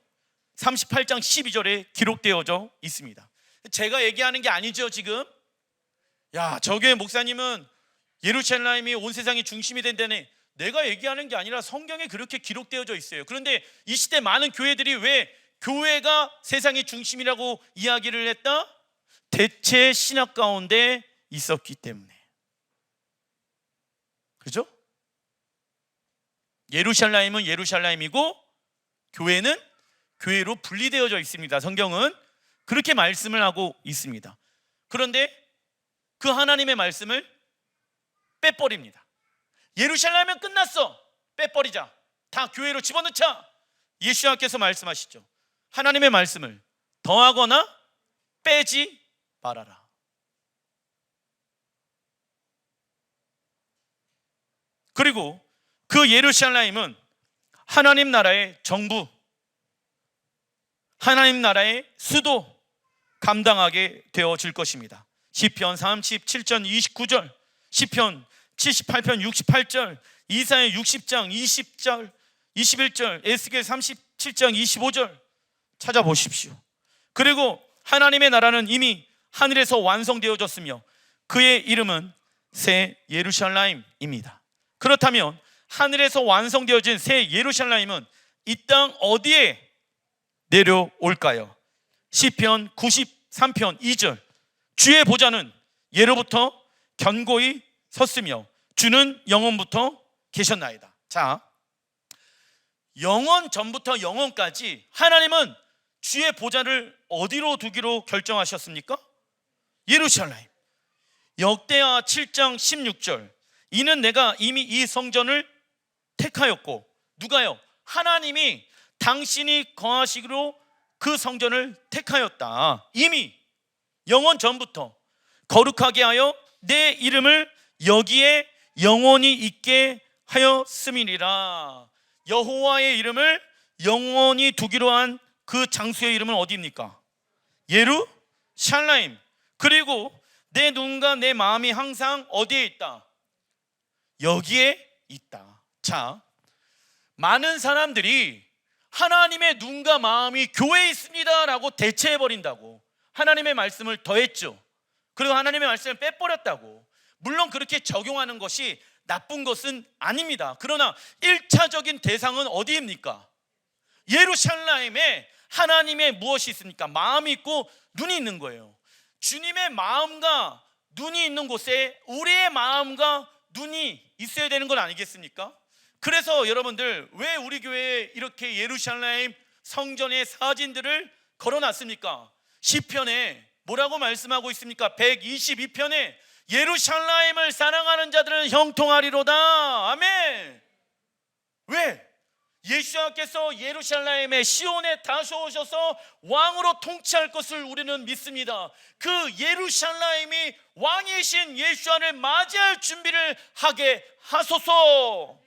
38장 12절에 기록되어져 있습니다. 제가 얘기하는 게 아니죠. 지금 야, 저게 목사님은 예루살렘이 온 세상의 중심이 된다네. 내가 얘기하는 게 아니라 성경에 그렇게 기록되어져 있어요. 그런데 이 시대 많은 교회들이 왜 교회가 세상의 중심이라고 이야기를 했다? 대체 신학 가운데 있었기 때문에. 그죠? 예루살렘은 예루살렘이고 교회는 교회로 분리되어져 있습니다. 성경은 그렇게 말씀을 하고 있습니다. 그런데 그 하나님의 말씀을 빼버립니다. 예루살렘은 끝났어, 빼버리자, 다 교회로 집어넣자. 예수님께서 말씀하시죠. 하나님의 말씀을 더하거나 빼지 말아라. 그리고 그 예루살렘은 하나님 나라의 정부, 하나님 나라의 수도 감당하게 되어질 것입니다. 시편 37편 29절, 시편 78편 68절, 이사야 60장 20절 21절, 에스겔 37장 25절 찾아보십시오. 그리고 하나님의 나라는 이미 하늘에서 완성되어졌으며 그의 이름은 새 예루살렘입니다. 그렇다면 하늘에서 완성되어진 새 예루살렘은 이 땅 어디에 내려올까요? 시편 93편 2절, 주의 보좌는 예로부터 견고히 섰으며 주는 영원부터 계셨나이다. 자, 영원 전부터 영원까지 하나님은 주의 보좌를 어디로 두기로 결정하셨습니까? 예루살렘. 역대하 7장 16절, 이는 내가 이미 이 성전을 택하였고, 누가요? 하나님이 당신이 거하시기로 그 성전을 택하였다. 이미 영원 전부터 거룩하게 하여 내 이름을 여기에 영원히 있게 하였음이니라. 여호와의 이름을 영원히 두기로 한 그 장소의 이름은 어디입니까? 예루살렘. 그리고 내 눈과 내 마음이 항상 어디에 있다? 여기에 있다. 자, 많은 사람들이 하나님의 눈과 마음이 교회에 있습니다 라고 대체해버린다고 하나님의 말씀을 더했죠. 그리고 하나님의 말씀을 빼버렸다고. 물론 그렇게 적용하는 것이 나쁜 것은 아닙니다. 그러나 1차적인 대상은 어디입니까? 예루살렘에 하나님의 무엇이 있습니까? 마음이 있고 눈이 있는 거예요. 주님의 마음과 눈이 있는 곳에 우리의 마음과 눈이 있어야 되는 건 아니겠습니까? 그래서 여러분들, 왜 우리 교회에 이렇게 예루살렘 성전의 사진들을 걸어놨습니까? 시편에 뭐라고 말씀하고 있습니까? 122편에 예루살렘을 사랑하는 자들은 형통하리로다. 아멘. 왜? 예수님께서 예루살렘에 시온에 다시 오셔서 왕으로 통치할 것을 우리는 믿습니다. 그 예루살렘이 왕이신 예수를 맞이할 준비를 하게 하소서.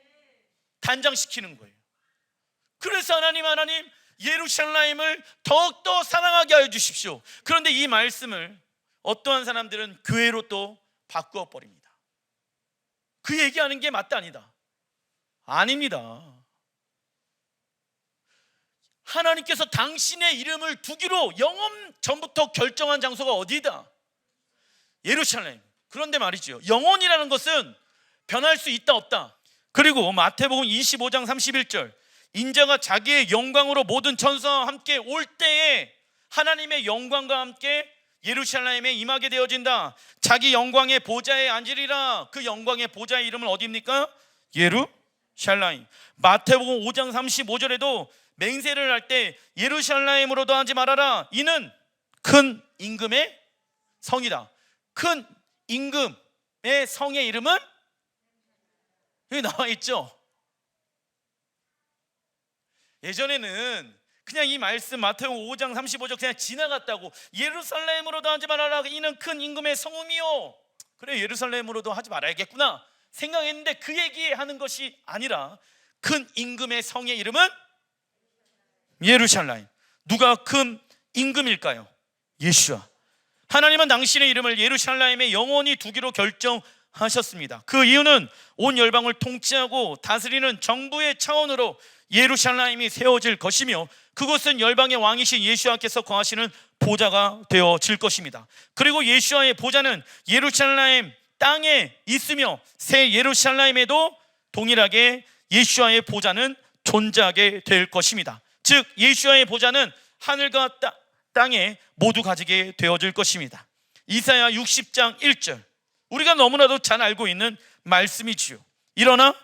단장시키는 거예요. 그래서 하나님 예루살렘을 더욱더 사랑하게 하여 주십시오. 그런데 이 말씀을 어떠한 사람들은 교회로 또 바꾸어 버립니다. 그 얘기하는 게 맞다 아니다? 아닙니다. 하나님께서 당신의 이름을 두기로 영원 전부터 결정한 장소가 어디다? 예루살렘. 그런데 말이죠, 영혼이라는 것은 변할 수 있다 없다? 그리고 마태복음 25장 31절, 인자가 자기의 영광으로 모든 천사와 함께 올 때에 하나님의 영광과 함께 예루살렘에 임하게 되어진다. 자기 영광의 보좌에 앉으리라. 그 영광의 보좌의 이름은 어디입니까? 예루살렘. 마태복음 5장 35절에도 맹세를 할 때 예루살렘으로도 하지 말아라. 이는 큰 임금의 성이다. 큰 임금의 성의 이름은 여기 나와 있죠. 예전에는 그냥 이 말씀 마태복음 5장 35절 그냥 지나갔다고, 예루살렘으로도 하지 말아라. 이는 큰 임금의 성음이요. 그래, 예루살렘으로도 하지 말아야겠구나 생각했는데 그 얘기하는 것이 아니라 큰 임금의 성의 이름은 예루살렘. 누가 큰 임금일까요? 예수와. 하나님은 당신의 이름을 예루살렘에 영원히 두기로 결정하셨습니다. 그 이유는 온 열방을 통치하고 다스리는 정부의 차원으로 예루살렘이 세워질 것이며, 그곳은 열방의 왕이신 예수와께서 거하시는 보좌가 되어질 것입니다. 그리고 예수와의 보좌는 예루살렘 땅에 있으며 새 예루살렘에도 동일하게 예수와의 보좌는 존재하게 될 것입니다. 즉 예수와의 보좌는 하늘과 땅에 모두 가지게 되어질 것입니다. 이사야 60장 1절, 우리가 너무나도 잘 알고 있는 말씀이지요. 일어나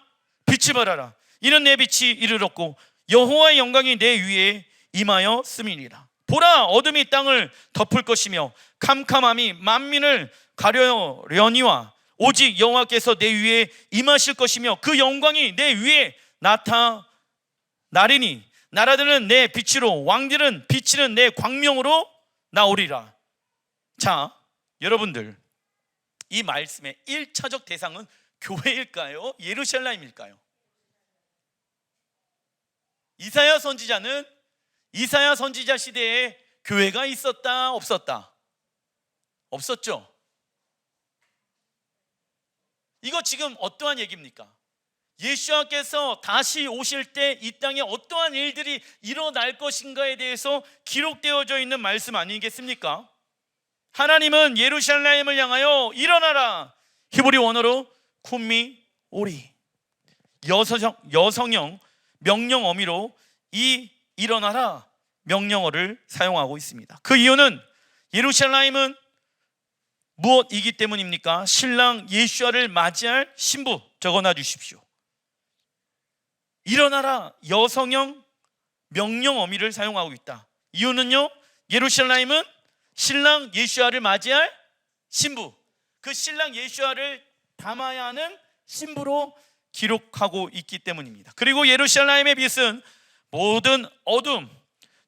빛이 발하라. 이는 내 빛이 이르렀고 여호와의 영광이 내 위에 임하였음이니라. 보라, 어둠이 땅을 덮을 것이며 캄캄함이 만민을 가려려니와 오직 여호와께서 내 위에 임하실 것이며 그 영광이 내 위에 나타나리니 나라들은 내 빛으로 왕들은 비치는 내 광명으로 나오리라. 자, 여러분들, 이 말씀의 1차적 대상은 교회일까요? 예루살렘일까요? 이사야 선지자는 이사야 선지자 시대에 교회가 있었다 없었다? 없었죠. 이거 지금 어떠한 얘기입니까? 예수님께서 다시 오실 때 이 땅에 어떠한 일들이 일어날 것인가에 대해서 기록되어져 있는 말씀 아니겠습니까? 하나님은 예루살렘을 향하여 일어나라, 히브리 원어로 쿰미 오리, 여성형 명령 어미로 이 일어나라 명령어를 사용하고 있습니다. 그 이유는 예루살렘은 무엇이기 때문입니까? 신랑 예수와를 맞이할 신부, 적어놔 주십시오. 일어나라 여성형 명령 어미를 사용하고 있다. 이유는요, 예루살렘은 신랑 예수와를 맞이할 신부, 그 신랑 예수와를 담아야 하는 신부로 기록하고 있기 때문입니다. 그리고 예루살렘의 빛은 모든 어둠,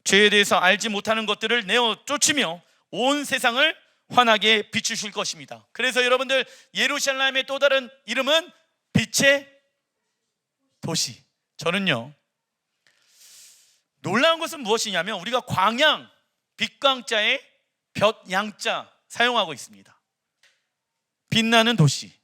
죄에 대해서 알지 못하는 것들을 내어 쫓으며 온 세상을 환하게 비추실 것입니다. 그래서 여러분들, 예루살렘의 또 다른 이름은 빛의 도시. 저는요, 놀라운 것은 무엇이냐면 우리가 광양, 빛광자에 볕 양자 사용하고 있습니다. 빛나는 도시.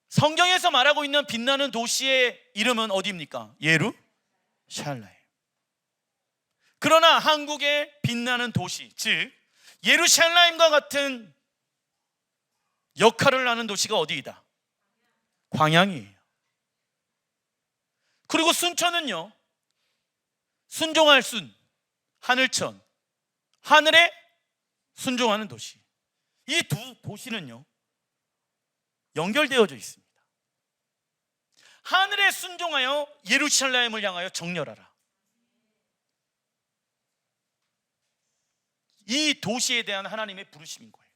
성경에서 말하고 있는 빛나는 도시의 이름은 어디입니까? 예루살렘. 그러나 한국의 빛나는 도시, 즉 예루살렘과 같은 역할을 하는 도시가 어디이다? 광양이에요. 그리고 순천은요, 순종할 순, 하늘천, 하늘에 순종하는 도시. 이 두 도시는요 연결되어져 있습니다. 하늘에 순종하여 예루살렘을 향하여 정렬하라. 이 도시에 대한 하나님의 부르심인 거예요.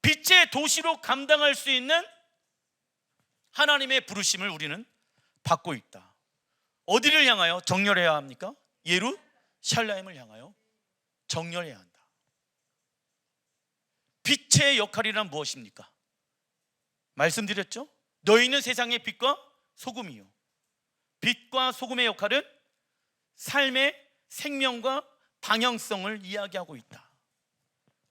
빛의 도시로 감당할 수 있는 하나님의 부르심을 우리는 받고 있다. 어디를 향하여 정렬해야 합니까? 예루살렘을 향하여 정렬해야 한다. 빛의 역할이란 무엇입니까? 말씀드렸죠? 너희는 세상의 빛과 소금이요. 빛과 소금의 역할은 삶의 생명과 방향성을 이야기하고 있다.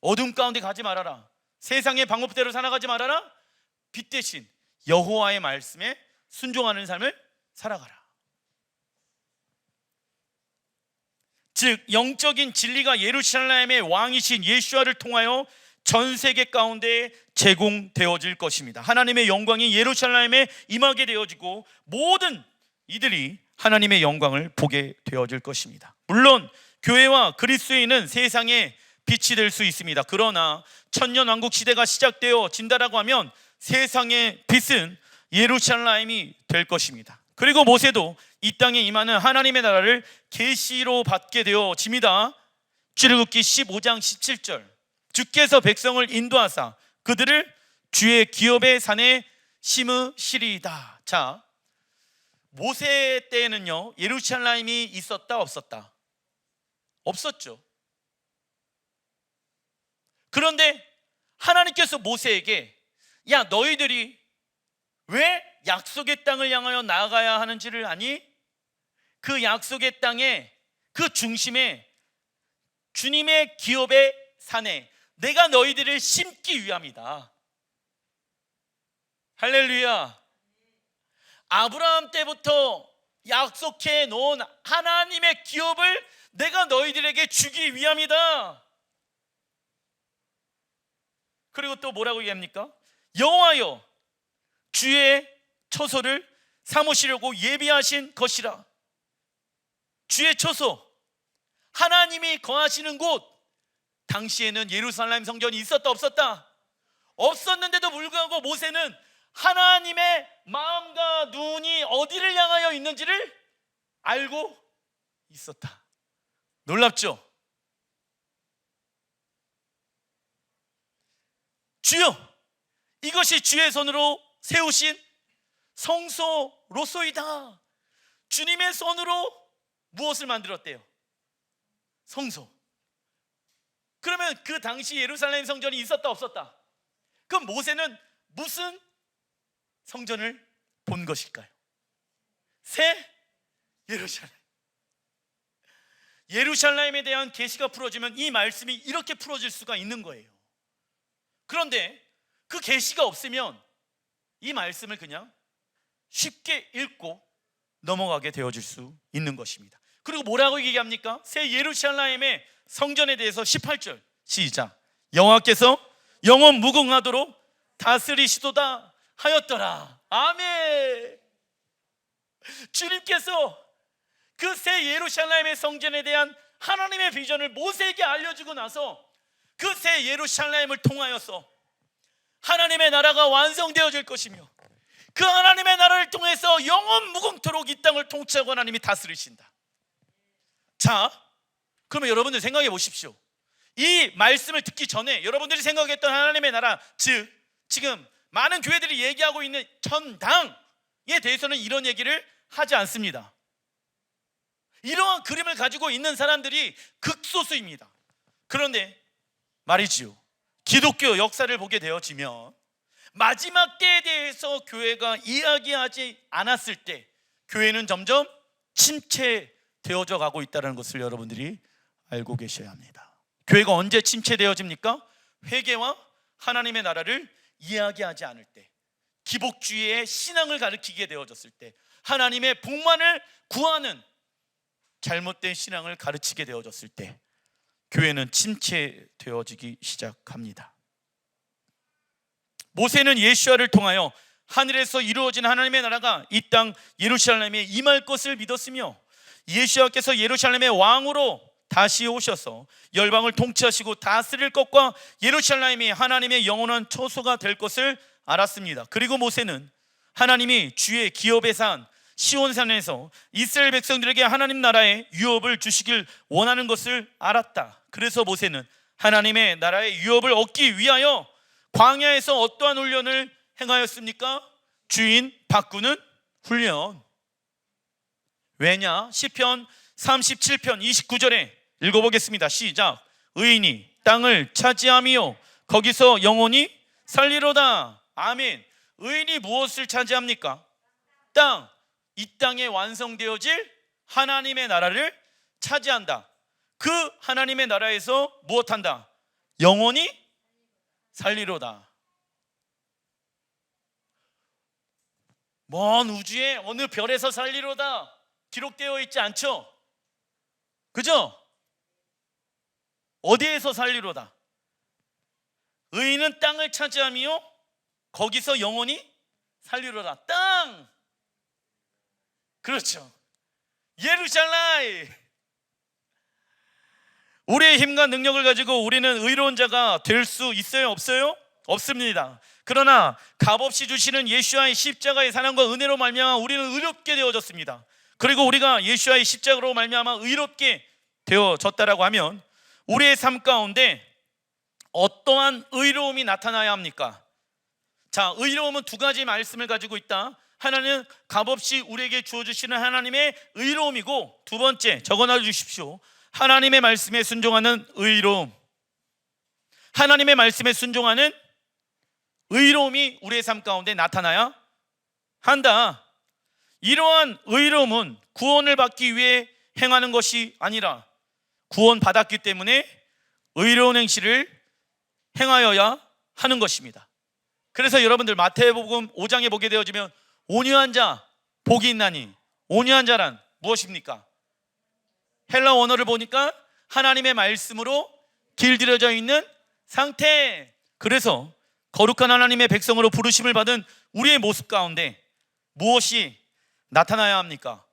어둠 가운데 가지 말아라. 세상의 방법대로 살아가지 말아라. 빛 대신 여호와의 말씀에 순종하는 삶을 살아가라. 즉 영적인 진리가 예루살렘의 왕이신 예수아를 통하여 전 세계 가운데 제공되어질 것입니다. 하나님의 영광이 예루살렘에 임하게 되어지고 모든 이들이 하나님의 영광을 보게 되어질 것입니다. 물론 교회와 그리스도인은 세상의 빛이 될 수 있습니다. 그러나 천년왕국 시대가 시작되어진다라고 하면 세상의 빛은 예루살렘이 될 것입니다. 그리고 모세도 이 땅에 임하는 하나님의 나라를 계시로 받게 되어집니다. 출애굽기 15장 17절, 주께서 백성을 인도하사 그들을 주의 기업의 산에 심으시리이다. 자, 모세 때에는요 예루살렘이 있었다 없었다? 없었죠. 그런데 하나님께서 모세에게 야, 너희들이 왜 약속의 땅을 향하여 나아가야 하는지를 아니? 그 약속의 땅에 그 중심에 주님의 기업의 산에 내가 너희들을 심기 위함이다. 할렐루야. 아브라함 때부터 약속해 놓은 하나님의 기업을 내가 너희들에게 주기 위함이다. 그리고 또 뭐라고 얘기합니까? 여호와여 주의 처소를 삼으시려고 예비하신 것이라. 주의 처소, 하나님이 거하시는 곳. 당시에는 예루살렘 성전이 있었다 없었다? 없었는데도 불구하고 모세는 하나님의 마음과 눈이 어디를 향하여 있는지를 알고 있었다. 놀랍죠? 주여, 이것이 주의 손으로 세우신 성소로소이다. 주님의 손으로 무엇을 만들었대요? 성소. 그러면 그 당시 예루살렘 성전이 있었다 없었다? 그럼 모세는 무슨 성전을 본 것일까요? 새 예루살렘. 예루살렘에 대한 계시가 풀어지면 이 말씀이 이렇게 풀어질 수가 있는 거예요. 그런데 그 계시가 없으면 이 말씀을 그냥 쉽게 읽고 넘어가게 되어질 수 있는 것입니다. 그리고 뭐라고 얘기합니까? 새 예루살렘의 성전에 대해서 18절 시작. 여호와께서 영원 무궁하도록 다스리시도다 하였더라. 아멘. 주님께서 그 새 예루살렘의 성전에 대한 하나님의 비전을 모세에게 알려주고 나서 그 새 예루살렘을 통하여서 하나님의 나라가 완성되어질 것이며 그 하나님의 나라를 통해서 영원 무궁토록 이 땅을 통치하고 하나님이 다스리신다. 자, 그러면 여러분들 생각해 보십시오. 이 말씀을 듣기 전에 여러분들이 생각했던 하나님의 나라, 즉 지금 많은 교회들이 얘기하고 있는 천당에 대해서는 이런 얘기를 하지 않습니다. 이러한 그림을 가지고 있는 사람들이 극소수입니다. 그런데 말이지요, 기독교 역사를 보게 되어지면 마지막 때에 대해서 교회가 이야기하지 않았을 때 교회는 점점 침체되어져 가고 있다는 것을 여러분들이 알고 계셔야 합니다. 교회가 언제 침체되어집니까? 회개와 하나님의 나라를 이야기하지 않을 때, 기복주의의 신앙을 가르치게 되어졌을 때, 하나님의 복만을 구하는 잘못된 신앙을 가르치게 되어졌을 때 교회는 침체되어지기 시작합니다. 모세는 예수와를 통하여 하늘에서 이루어진 하나님의 나라가 이 땅 예루살렘에 임할 것을 믿었으며, 예수와께서 예루살렘의 왕으로 다시 오셔서 열방을 통치하시고 다스릴 것과 예루살렘이 하나님의 영원한 처소가 될 것을 알았습니다. 그리고 모세는 하나님이 주의 기업의 산 시온산에서 이스라엘 백성들에게 하나님 나라의 유업을 주시길 원하는 것을 알았다. 그래서 모세는 하나님의 나라의 유업을 얻기 위하여 광야에서 어떠한 훈련을 행하였습니까? 주인 바꾸는 훈련. 왜냐? 시편 37편 29절에 읽어보겠습니다. 시작. 의인이 땅을 차지하며 거기서 영원히 살리로다. 아멘. 의인이 무엇을 차지합니까? 땅. 이 땅에 완성되어질 하나님의 나라를 차지한다. 그 하나님의 나라에서 무엇한다? 영원히 살리로다. 먼 우주의 어느 별에서 살리로다 기록되어 있지 않죠? 그죠? 어디에서 살리로다? 의인은 땅을 차지하며 거기서 영원히 살리로다. 땅! 그렇죠. 예루살렘. 우리의 힘과 능력을 가지고 우리는 의로운 자가 될 수 있어요? 없어요? 없습니다. 그러나 값없이 주시는 예수와의 십자가의 사랑과 은혜로 말미암아 우리는 의롭게 되어졌습니다. 그리고 우리가 예수와의 십자가로 말미암아 의롭게 되어졌다라고 하면 우리의 삶 가운데 어떠한 의로움이 나타나야 합니까? 자, 의로움은 두 가지 말씀을 가지고 있다. 하나는 값없이 우리에게 주어주시는 하나님의 의로움이고, 두 번째 적어놔 주십시오. 하나님의 말씀에 순종하는 의로움. 하나님의 말씀에 순종하는 의로움이 우리의 삶 가운데 나타나야 한다. 이러한 의로움은 구원을 받기 위해 행하는 것이 아니라 구원 받았기 때문에 의로운 행실을 행하여야 하는 것입니다. 그래서 여러분들 마태복음 5장에 보게 되어지면 온유한 자 복이 있나니, 온유한 자란 무엇입니까? 헬라 원어를 보니까 하나님의 말씀으로 길들여져 있는 상태. 그래서 거룩한 하나님의 백성으로 부르심을 받은 우리의 모습 가운데 무엇이 나타나야 합니까?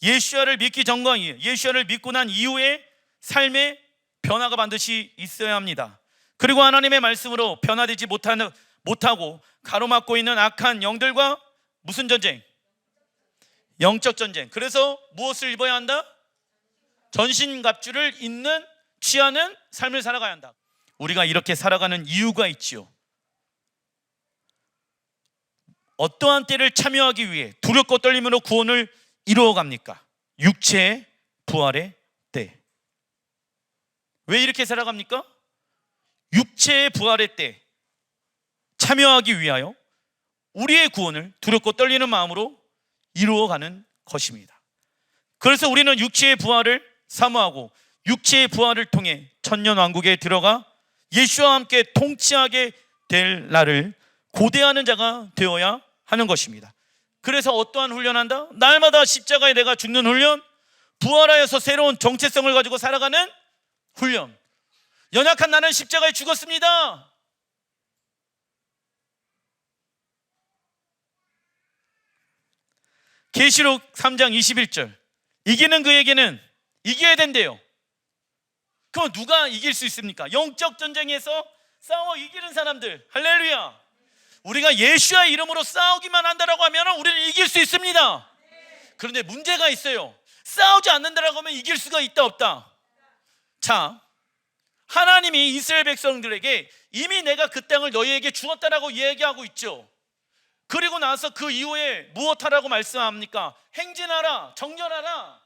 예수야를 믿기 전과 예수야를 믿고 난 이후의 삶의 변화가 반드시 있어야 합니다. 그리고 하나님의 말씀으로 변화되지 못하고 가로막고 있는 악한 영들과 무슨 전쟁? 영적 전쟁. 그래서 무엇을 입어야 한다? 전신갑주를 입는 취하는 삶을 살아가야 한다. 우리가 이렇게 살아가는 이유가 있지요. 어떠한 때를 참여하기 위해 두렵고 떨림으로 구원을 이루어갑니까? 육체의 부활의 때. 왜 이렇게 살아갑니까? 육체의 부활의 때 참여하기 위하여 우리의 구원을 두렵고 떨리는 마음으로 이루어가는 것입니다. 그래서 우리는 육체의 부활을 사모하고 육체의 부활을 통해 천년왕국에 들어가 예수와 함께 통치하게 될 날을 고대하는 자가 되어야 하는 것입니다. 그래서 어떠한 훈련한다? 날마다 십자가에 내가 죽는 훈련, 부활하여서 새로운 정체성을 가지고 살아가는 훈련. 연약한 나는 십자가에 죽었습니다. 계시록 3장 21절. 이기는 그에게는 이겨야 된대요. 그럼 누가 이길 수 있습니까? 영적 전쟁에서 싸워 이기는 사람들. 할렐루야. 우리가 예수의 이름으로 싸우기만 한다라고 하면 우리는 이길 수 있습니다. 그런데 문제가 있어요. 싸우지 않는다라고 하면 이길 수가 있다 없다? 자, 하나님이 이스라엘 백성들에게 이미 내가 그 땅을 너희에게 주었다라고 얘기하고 있죠. 그리고 나서 그 이후에 무엇하라고 말씀합니까? 행진하라, 정렬하라,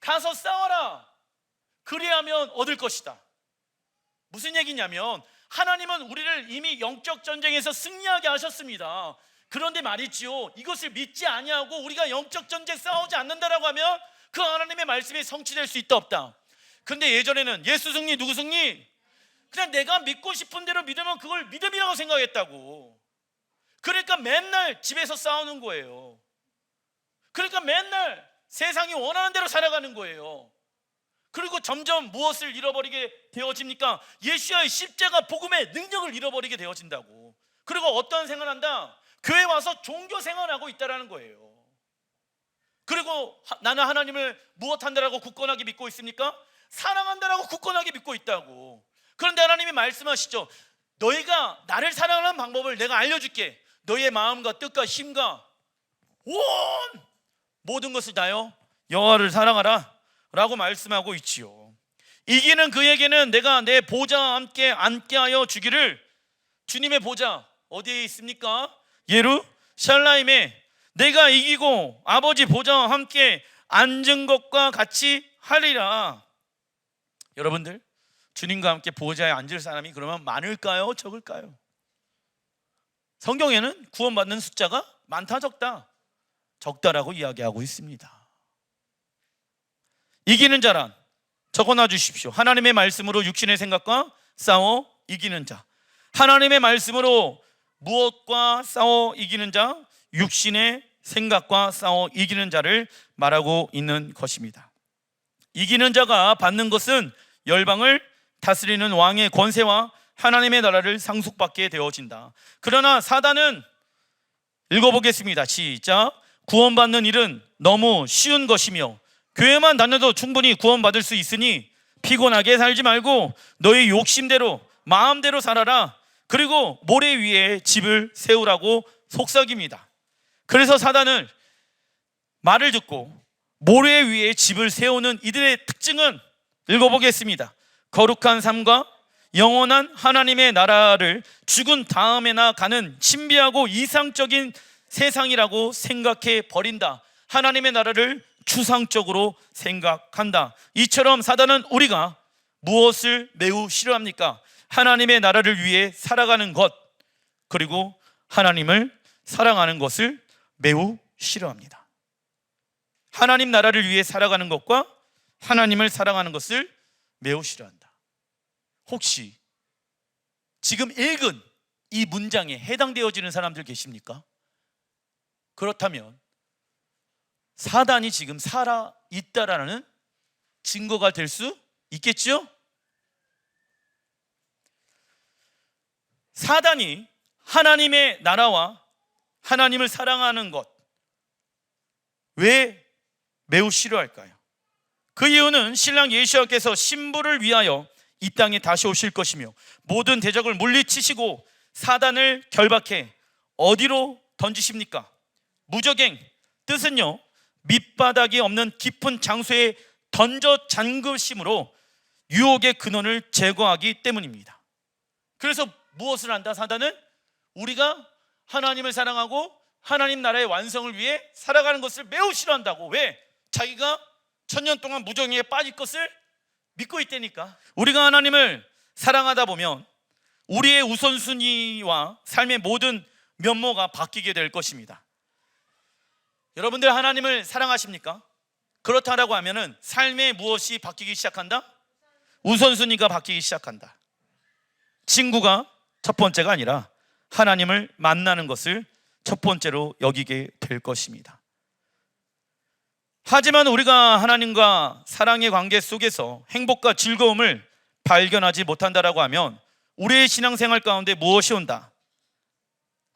가서 싸워라, 그리하면 얻을 것이다. 무슨 얘기냐면 하나님은 우리를 이미 영적 전쟁에서 승리하게 하셨습니다. 그런데 말이지요, 이것을 믿지 아니하고 우리가 영적 전쟁 싸우지 않는다라고 하면 그 하나님의 말씀이 성취될 수 있다 없다. 근데 예전에는 예수 승리, 누구 승리? 그냥 내가 믿고 싶은 대로 믿으면 그걸 믿음이라고 생각했다고. 그러니까 맨날 집에서 싸우는 거예요. 그러니까 맨날 세상이 원하는 대로 살아가는 거예요. 그리고 점점 무엇을 잃어버리게 되어집니까? 예수의 십자가 복음의 능력을 잃어버리게 되어진다고. 그리고 어떤 생활한다? 교회 와서 종교 생활하고 있다라는 거예요. 그리고 나는 하나님을 무엇한다라고 굳건하게 믿고 있습니까? 사랑한다라고 굳건하게 믿고 있다고. 그런데 하나님이 말씀하시죠. 너희가 나를 사랑하는 방법을 내가 알려줄게. 너희의 마음과 뜻과 힘과 온 모든 것을 다하여 여호와를 사랑하라 라고 말씀하고 있지요. 이기는 그에게는 내가 내 보좌와 함께 앉게 하여 주기를. 주님의 보좌 어디에 있습니까? 예루살렘에. 내가 이기고 아버지 보좌와 함께 앉은 것과 같이 하리라. 여러분들, 주님과 함께 보좌에 앉을 사람이 그러면 많을까요? 적을까요? 성경에는 구원받는 숫자가 많다 적다? 적다라고 이야기하고 있습니다. 이기는 자란 적어놔 주십시오. 하나님의 말씀으로 육신의 생각과 싸워 이기는 자. 하나님의 말씀으로 무엇과 싸워 이기는 자? 육신의 생각과 싸워 이기는 자를 말하고 있는 것입니다. 이기는 자가 받는 것은 열방을 다스리는 왕의 권세와 하나님의 나라를 상속받게 되어진다. 그러나 사단은, 읽어보겠습니다. 시작. 구원받는 일은 너무 쉬운 것이며 교회만 다녀도 충분히 구원받을 수 있으니 피곤하게 살지 말고 너희 욕심대로 마음대로 살아라. 그리고 모래 위에 집을 세우라고 속삭입니다. 그래서 사단은 말을 듣고 모래 위에 집을 세우는 이들의 특징은, 읽어보겠습니다. 거룩한 삶과 영원한 하나님의 나라를 죽은 다음에나 가는 신비하고 이상적인 세상이라고 생각해 버린다. 하나님의 나라를 추상적으로 생각한다. 이처럼 사단은 우리가 무엇을 매우 싫어합니까? 하나님의 나라를 위해 살아가는 것, 그리고 하나님을 사랑하는 것을 매우 싫어합니다. 하나님 나라를 위해 살아가는 것과 하나님을 사랑하는 것을 매우 싫어한다. 혹시 지금 읽은 이 문장에 해당되어지는 사람들 계십니까? 그렇다면 사단이 지금 살아있다라는 증거가 될 수 있겠죠? 사단이 하나님의 나라와 하나님을 사랑하는 것, 왜 매우 싫어할까요? 그 이유는 신랑 예수께서 신부를 위하여 이 땅에 다시 오실 것이며 모든 대적을 물리치시고 사단을 결박해 어디로 던지십니까? 무적행, 뜻은요, 밑바닥이 없는 깊은 장소에 던져 잠그심으로 유혹의 근원을 제거하기 때문입니다. 그래서 무엇을 한다? 사단은 우리가 하나님을 사랑하고 하나님 나라의 완성을 위해 살아가는 것을 매우 싫어한다고. 왜? 자기가 천년 동안 무정에 빠질 것을 믿고 있다니까. 우리가 하나님을 사랑하다 보면 우리의 우선순위와 삶의 모든 면모가 바뀌게 될 것입니다. 여러분들 하나님을 사랑하십니까? 그렇다라고 하면은 삶의 무엇이 바뀌기 시작한다? 우선순위가 바뀌기 시작한다. 친구가 첫 번째가 아니라 하나님을 만나는 것을 첫 번째로 여기게 될 것입니다. 하지만 우리가 하나님과 사랑의 관계 속에서 행복과 즐거움을 발견하지 못한다라고 하면 우리의 신앙생활 가운데 무엇이 온다?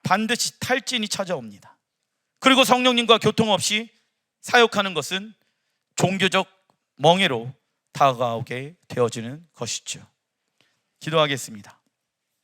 반드시 탈진이 찾아옵니다. 그리고 성령님과 교통 없이 사역하는 것은 종교적 멍해로 다가오게 되어지는 것이죠. 기도하겠습니다.